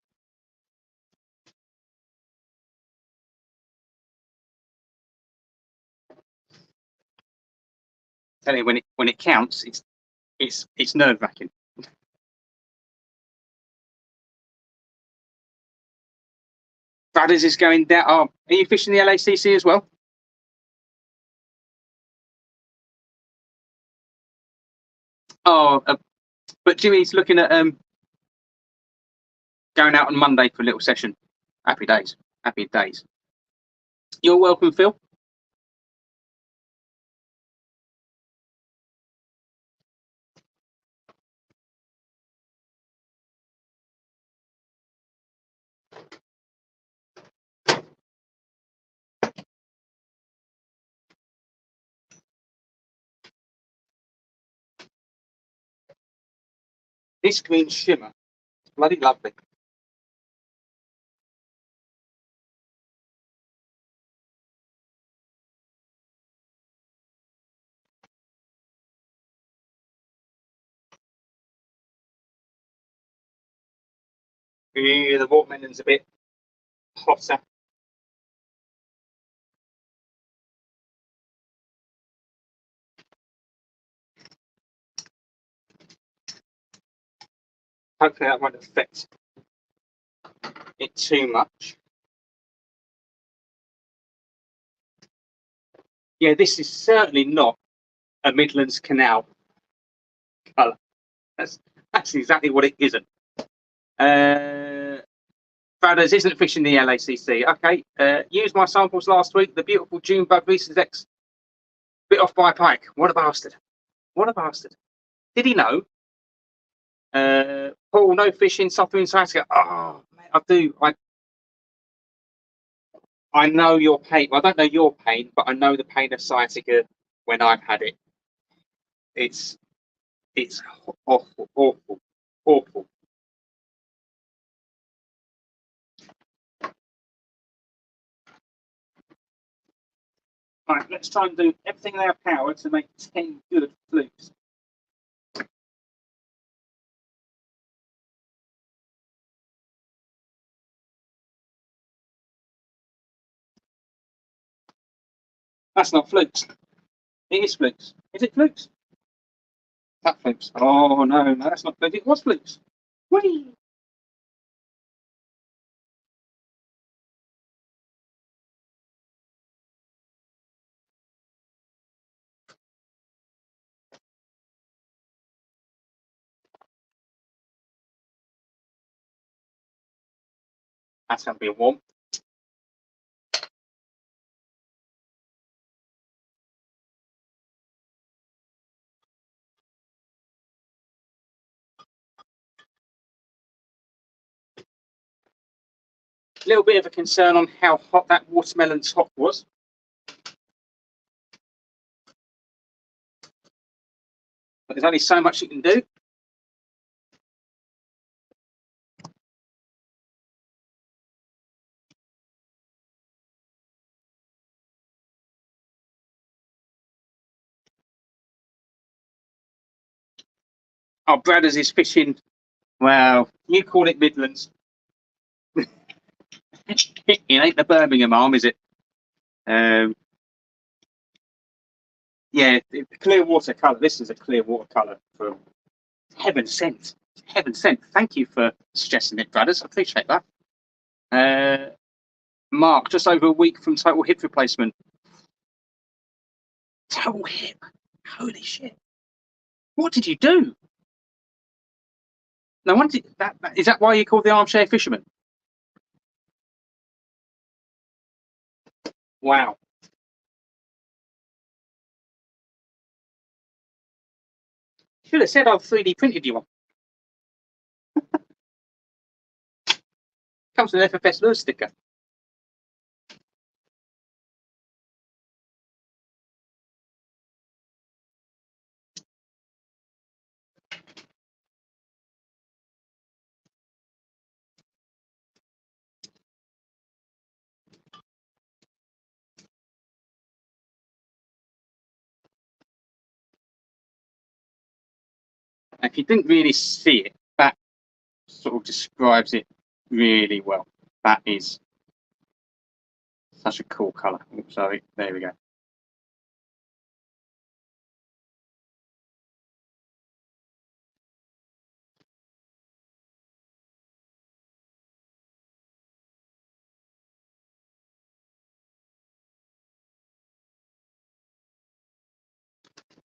Tell you, when it counts, it's nerve-wracking. Brothers is going down. Oh, are you fishing the LACC as well? Oh, but Jimmy's looking at going out on Monday for a little session. Happy days. Happy days. You're welcome, Phil. This green shimmer, bloody lovely. Yeah, the watermelon's a bit hotter. Hopefully that won't affect it too much. Yeah, this is certainly not a Midlands Canal colour. That's exactly what it isn't. Brothers isn't fishing the LACC. Okay, used my samples last week. The beautiful June bug Reese's X bit off by a pike. What a bastard. What a bastard. Did he know? Paul, no fishing, suffering sciatica. Oh, man, I do. I know your pain. Well, I don't know your pain, but I know the pain of sciatica when I've had it. It's awful, awful, awful. Right, let's try and do everything in our power to make 10 good flukes. That's not flukes. It is flukes. Is it flukes? That flukes. Oh, no, that's not flukes. It was flukes. Whee! That's going to be a warm. A little bit of a concern on how hot that watermelon top was. But there's only so much you can do. Oh, Bradders is fishing. Well, you call it Midlands. It ain't the Birmingham arm, is it? Yeah, clear water colour. This is a clear water colour from Heaven Sent. Heaven Sent. Thank you for suggesting it, Bradders. I appreciate that. Mark, just over a week from total hip replacement. Total hip? Holy shit. What did you do? No wonder is that why you called the armchair fisherman? Wow. Should have said I've 3D printed you one. Comes with an FFSLures sticker. If you didn't really see it, that sort of describes it really well. That is such a cool colour. Sorry, there we go.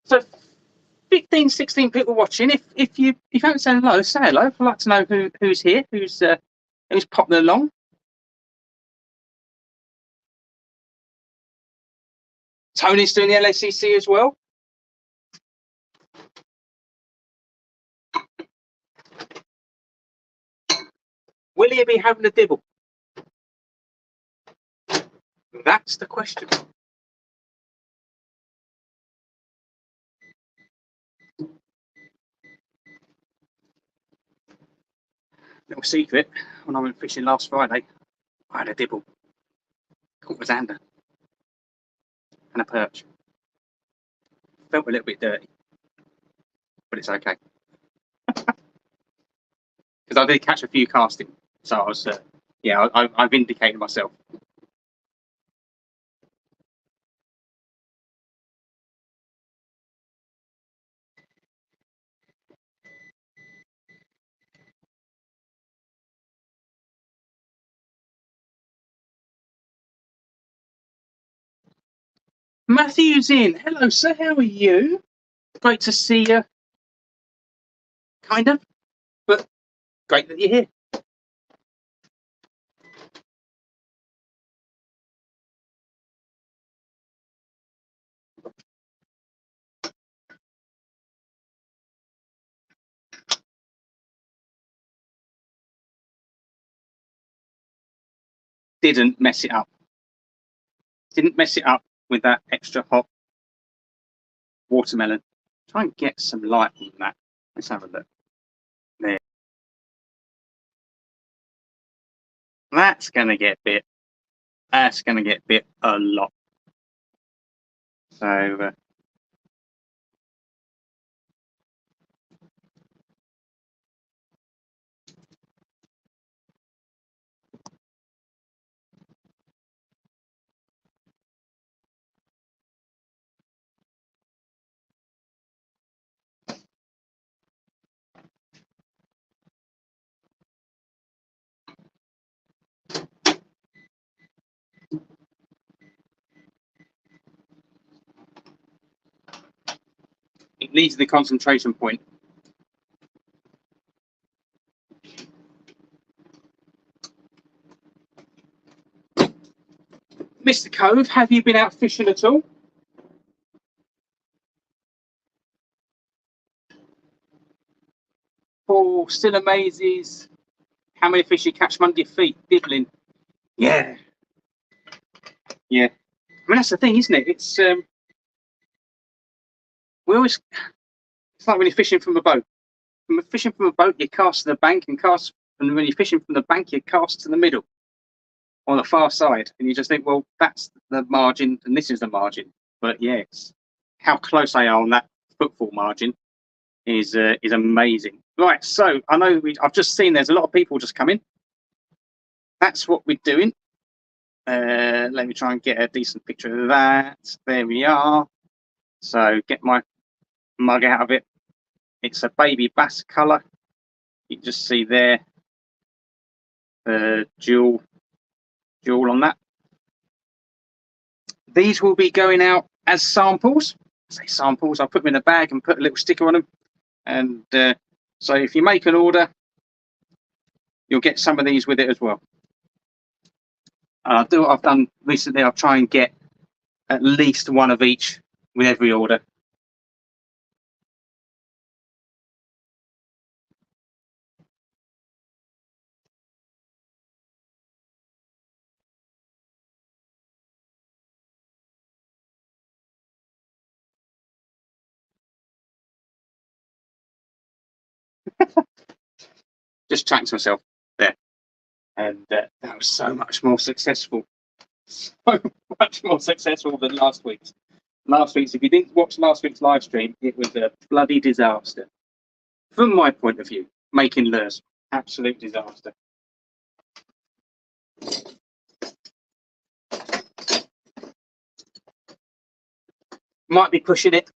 So 15, 16 people watching. If you haven't said hello, say hello. I'd like to know who's here, who's popping along. Tony's doing the LACC as well. Will he be having a dibble? That's the question. Little secret, when I went fishing last Friday, I had a dibble. Caught a zander and a perch. Felt a little bit dirty, but it's okay. Because I did catch a few casting, so I was, yeah, I vindicated myself. Matthew's in. Hello, sir. How are you? Great to see you. Kind of, but great that you're here. Didn't mess it up. Didn't mess it up with that extra hot watermelon. Try and get some light on that. Let's have a look. There. That's going to get bit. That's going to get bit a lot. So, it leads to the concentration point. Mr. Cove, have you been out fishing at all? Paul still amazes how many fish you catch under your feet, dibbling. Yeah. Yeah. I mean, that's the thing, isn't it? It's we always, it's like when you're fishing from a boat. When you're fishing from a boat, you cast to the bank and cast, and when you're fishing from the bank, you cast to the middle on the far side, and you just think, well, that's the margin, and this is the margin. But yeah, it's how close they are on that footfall margin is amazing. Right, so I know I've just seen there's a lot of people just coming. That's what we're doing. Let me try and get a decent picture of that. There we are. So get my mug out of it. It's a baby bass colour. You can just see there the jewel on that. These will be going out as samples. I say samples. I'll put them in a bag and put a little sticker on them. And so if you make an order, you'll get some of these with it as well. I'll do what I've done recently. I'll try and get at least one of each with every order. Just chatting to myself there. And that was so much more successful. So much more successful than last week's. Last week's, if you didn't watch last week's live stream, it was a bloody disaster. From my point of view, making lures, absolute disaster. Might be pushing it.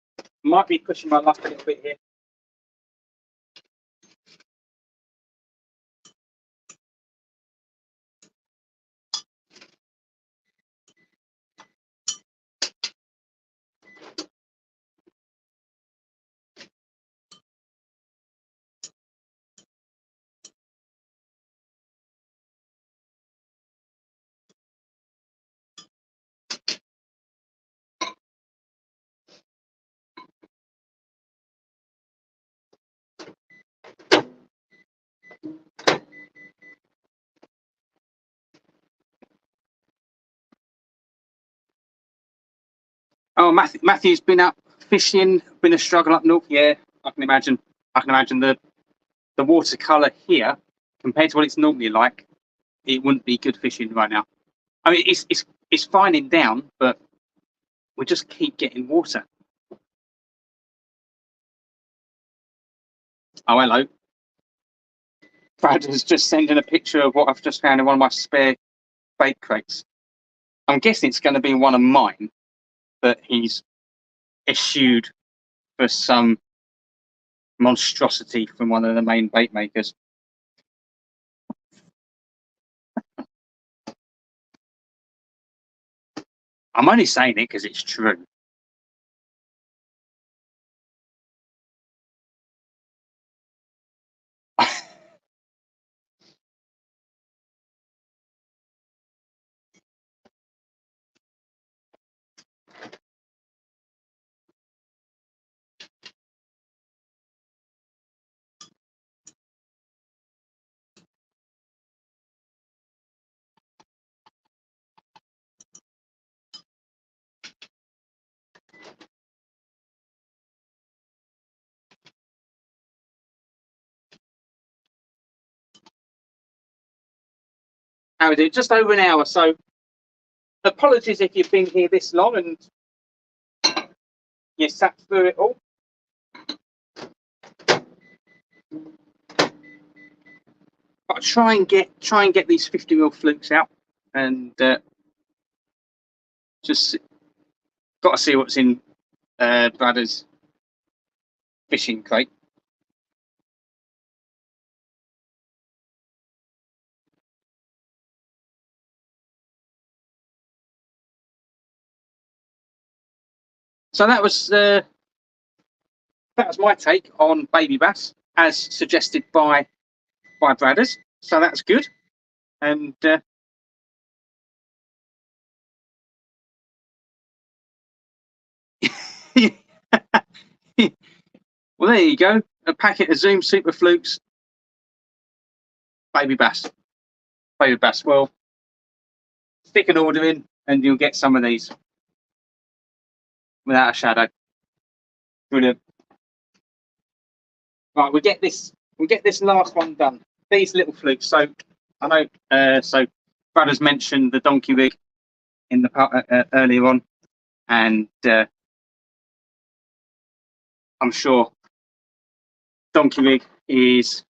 Might be pushing my luck a little bit here. Oh, Matthew's been up fishing, been a struggle up north. Yeah, I can imagine. I can imagine the watercolour here compared to what it's normally like. It wouldn't be good fishing right now. I mean, it's fining down, but we just keep getting water. Oh, hello. Brad is just sending a picture of what I've just found in one of my spare bait crates. I'm guessing it's going to be one of mine that he's eschewed for some monstrosity from one of the main bait makers. I'm only saying it because it's true. How is it? Just over an hour. So apologies if you've been here this long and you sat through it all. But I'll try and get these 50mm flukes out, and just got to see what's in Brad's fishing crate. So that was my take on baby bass, as suggested by Bradders. So that's good. And well, there you go. A packet of Zoom Super Flukes, baby bass. Baby bass. Well, stick an order in, and you'll get some of these without a shadow. Brilliant. Right, we get this last one done. These little flukes. So I know. So Bradders mentioned the donkey rig in the earlier on, and I'm sure donkey rig is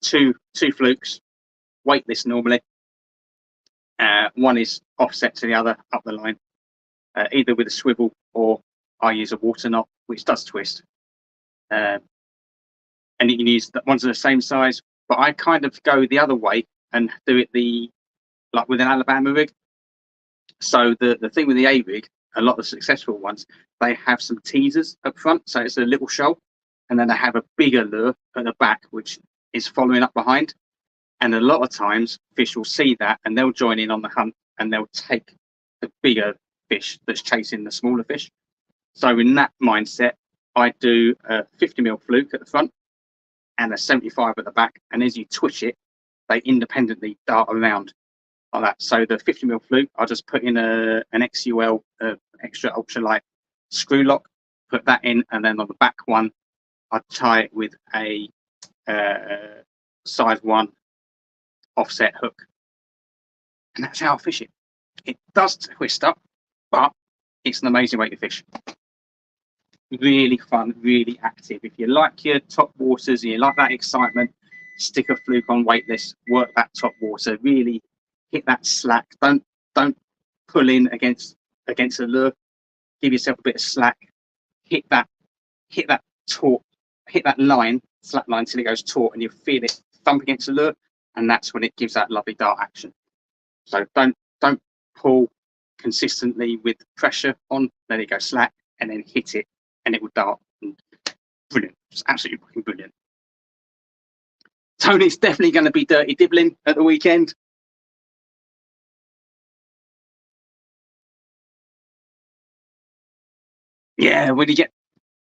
two flukes, weightless normally. One is offset to the other up the line, either with a swivel or I use a water knot, which does twist. And you can use that ones are the same size, but I kind of go the other way and do it like with an Alabama rig. So the thing with the A rig, a lot of the successful ones, they have some teasers up front, so it's a little shoal, and then they have a bigger lure at the back, which is following up behind. And a lot of times, fish will see that and they'll join in on the hunt, and they'll take the bigger fish that's chasing the smaller fish. So in that mindset, I do a 50mm fluke at the front and a 75 at the back, and as you twitch it, they independently dart around like that. So the 50mm fluke, I'll just put in an XUL extra ultralight screw lock, put that in, and then on the back one, I tie it with a size 1 offset hook, and that's how I fish it. It does twist up, but it's an amazing way to fish. Really fun, really active. If you like your top waters and you like that excitement, stick a fluke on weightless, work that top water, really hit that slack. Don't pull in against the lure. Give yourself a bit of slack. Hit that taut, hit that line, slack line till it goes taut, and you feel it thump against the lure, and that's when it gives that lovely dart action. So don't pull consistently with pressure on, let it go slack, and then hit it, and it will dart. And brilliant. It's absolutely fucking brilliant. Tony's definitely going to be dirty dibbling at the weekend. Yeah, when you get,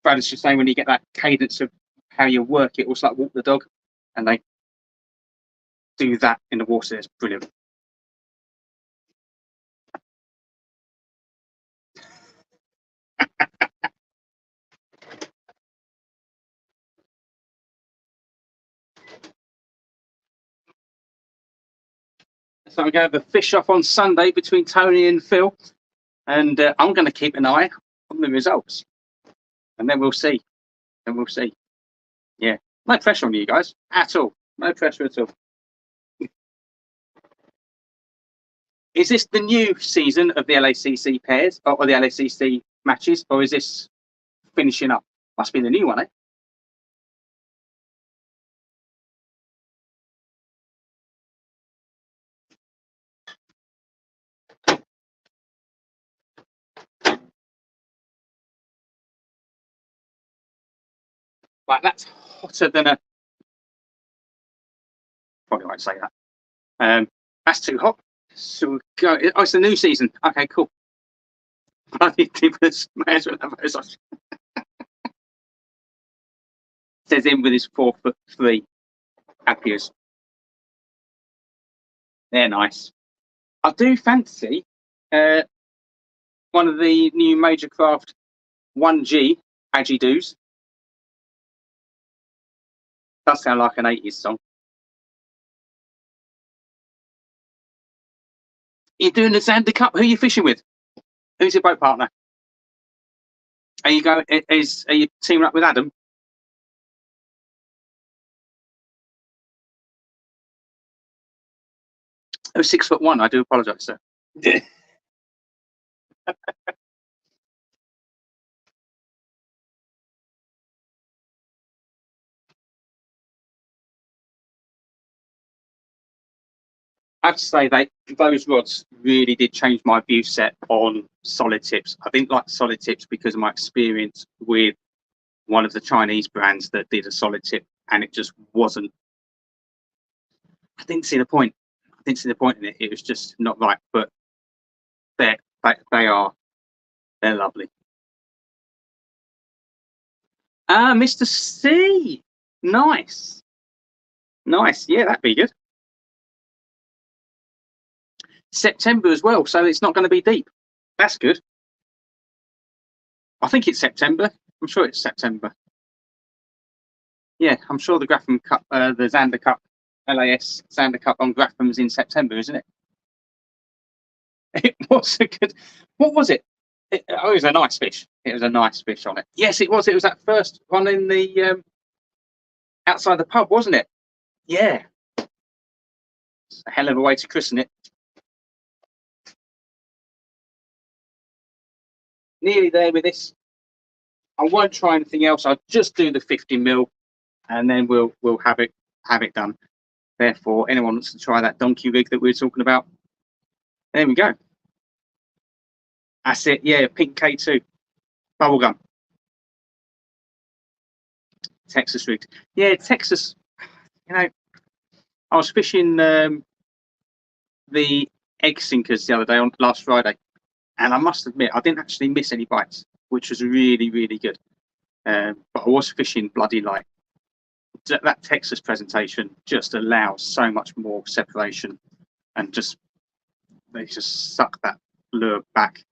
Brad was just saying, when you get that cadence of how you work it, it's like walk the dog, and they do that in the water. It's brilliant. So we're going to have a fish off on Sunday between Tony and Phil, and I'm going to keep an eye on the results, and then we'll see. And we'll see. Yeah, no pressure on you guys at all. No pressure at all. Is this the new season of the LACC pairs or the LACC matches, or is this finishing up? Must be the new one, eh? Like, that's hotter than a. Probably won't say that. That's too hot. So we'll go. Oh, it's the new season. Okay, cool. Bloody dippers. May as well have those on. Says him with his 4'3" Appias. They're nice. I do fancy one of the new Major Craft 1G Aggie Doos. Does sound like an 80s song. You're doing the Xander Cup. Who are you fishing with? Who's your boat partner? Are you teaming up with Adam? Oh, 6'1". I do apologise, sir. I have to say those rods really did change my view set on solid tips. I didn't like solid tips because of my experience with one of the Chinese brands that did a solid tip, and it just wasn't. I didn't see the point. I didn't see the point in it. It was just not right. But they're lovely. Ah, Mr. C. Nice. Nice. Yeah, that'd be good. September as well, so it's not going to be deep. That's good. I think it's September. I'm sure it's September. Yeah, I'm sure the Grapham Cup, the Xander Cup, LAS Xander Cup on Grapham's in September, isn't it? It was a good. What was it? It was a nice fish. It was a nice fish on it. Yes, it was. It was that first one in the outside the pub, wasn't it? Yeah. It's a hell of a way to christen it. Nearly there with this. I won't try anything else. I'll just do the 50mm, and then we'll have it done. Therefore, anyone wants to try that donkey rig that we were talking about, there we go. That's it. Yeah, pink K2 bubblegum. Texas rigged. Yeah, Texas. You know, I was fishing the egg sinkers the other day on last Friday, and I must admit I didn't actually miss any bites, which was really, really good. But I was fishing bloody light. That Texas presentation just allows so much more separation, and they just suck that lure back.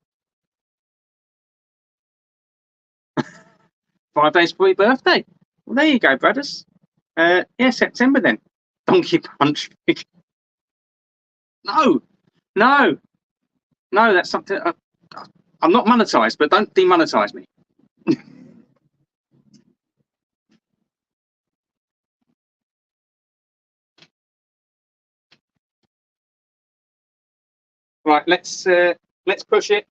5 days for your birthday. Well, there you go, brothers. Yeah, September then. Donkey punch. No, that's something. I'm not monetized, but don't demonetize me. Right, let's push it.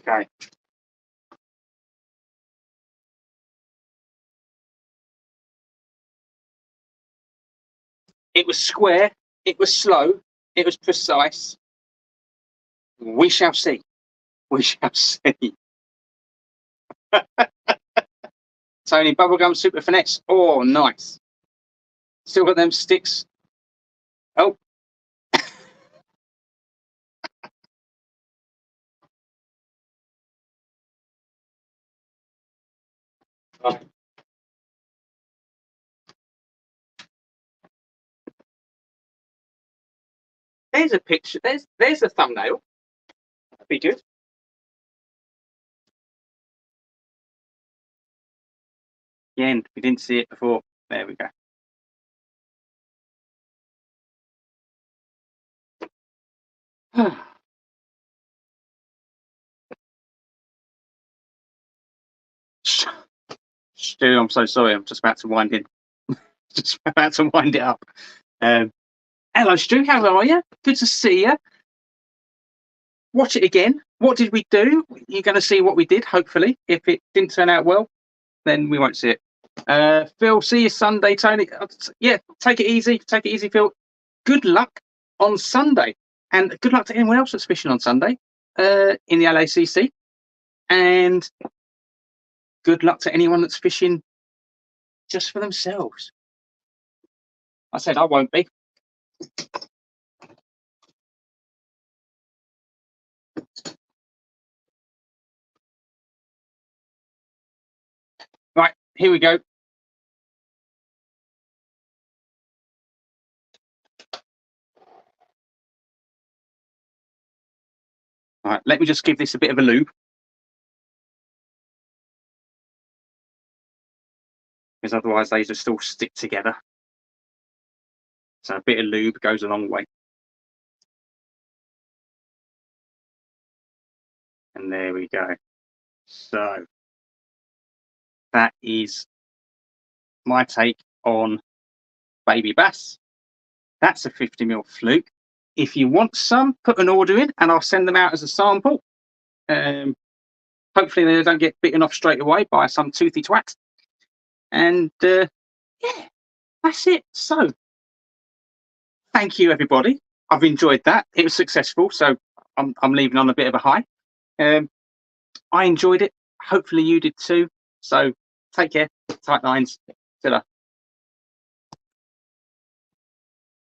Okay. It was square. It was slow. It was precise. We shall see. We shall see. Tony, bubblegum super finesse. Oh, nice. Still got them sticks. Oh. Right. There's a picture. There's a thumbnail. That'd be good. Again, we didn't see it before. There we go. Stu, I'm so sorry. I'm just about to wind in. Just about to wind it up. Hello, Stu. How are you? Good to see you. Watch it again. What did we do? You're going to see what we did, hopefully. If it didn't turn out well, then we won't see it. Phil, see you Sunday. Tony, yeah, take it easy. Take it easy, Phil. Good luck on Sunday. And good luck to anyone else that's fishing on Sunday in the LACC. And good luck to anyone that's fishing just for themselves. I said I won't be. Right, here we go. All right, let me just give this a bit of a lube. Because otherwise they just all stick together. So a bit of lube goes a long way. And there we go. So that is my take on baby bass. That's a 50mm fluke. If you want some, put an order in and I'll send them out as a sample. Hopefully they don't get bitten off straight away by some toothy twat. And yeah, that's it. So thank you, everybody. I've enjoyed that. It was successful, so I'm leaving on a bit of a high. I enjoyed it. Hopefully you did too. So take care. Tight lines. Ta-ra.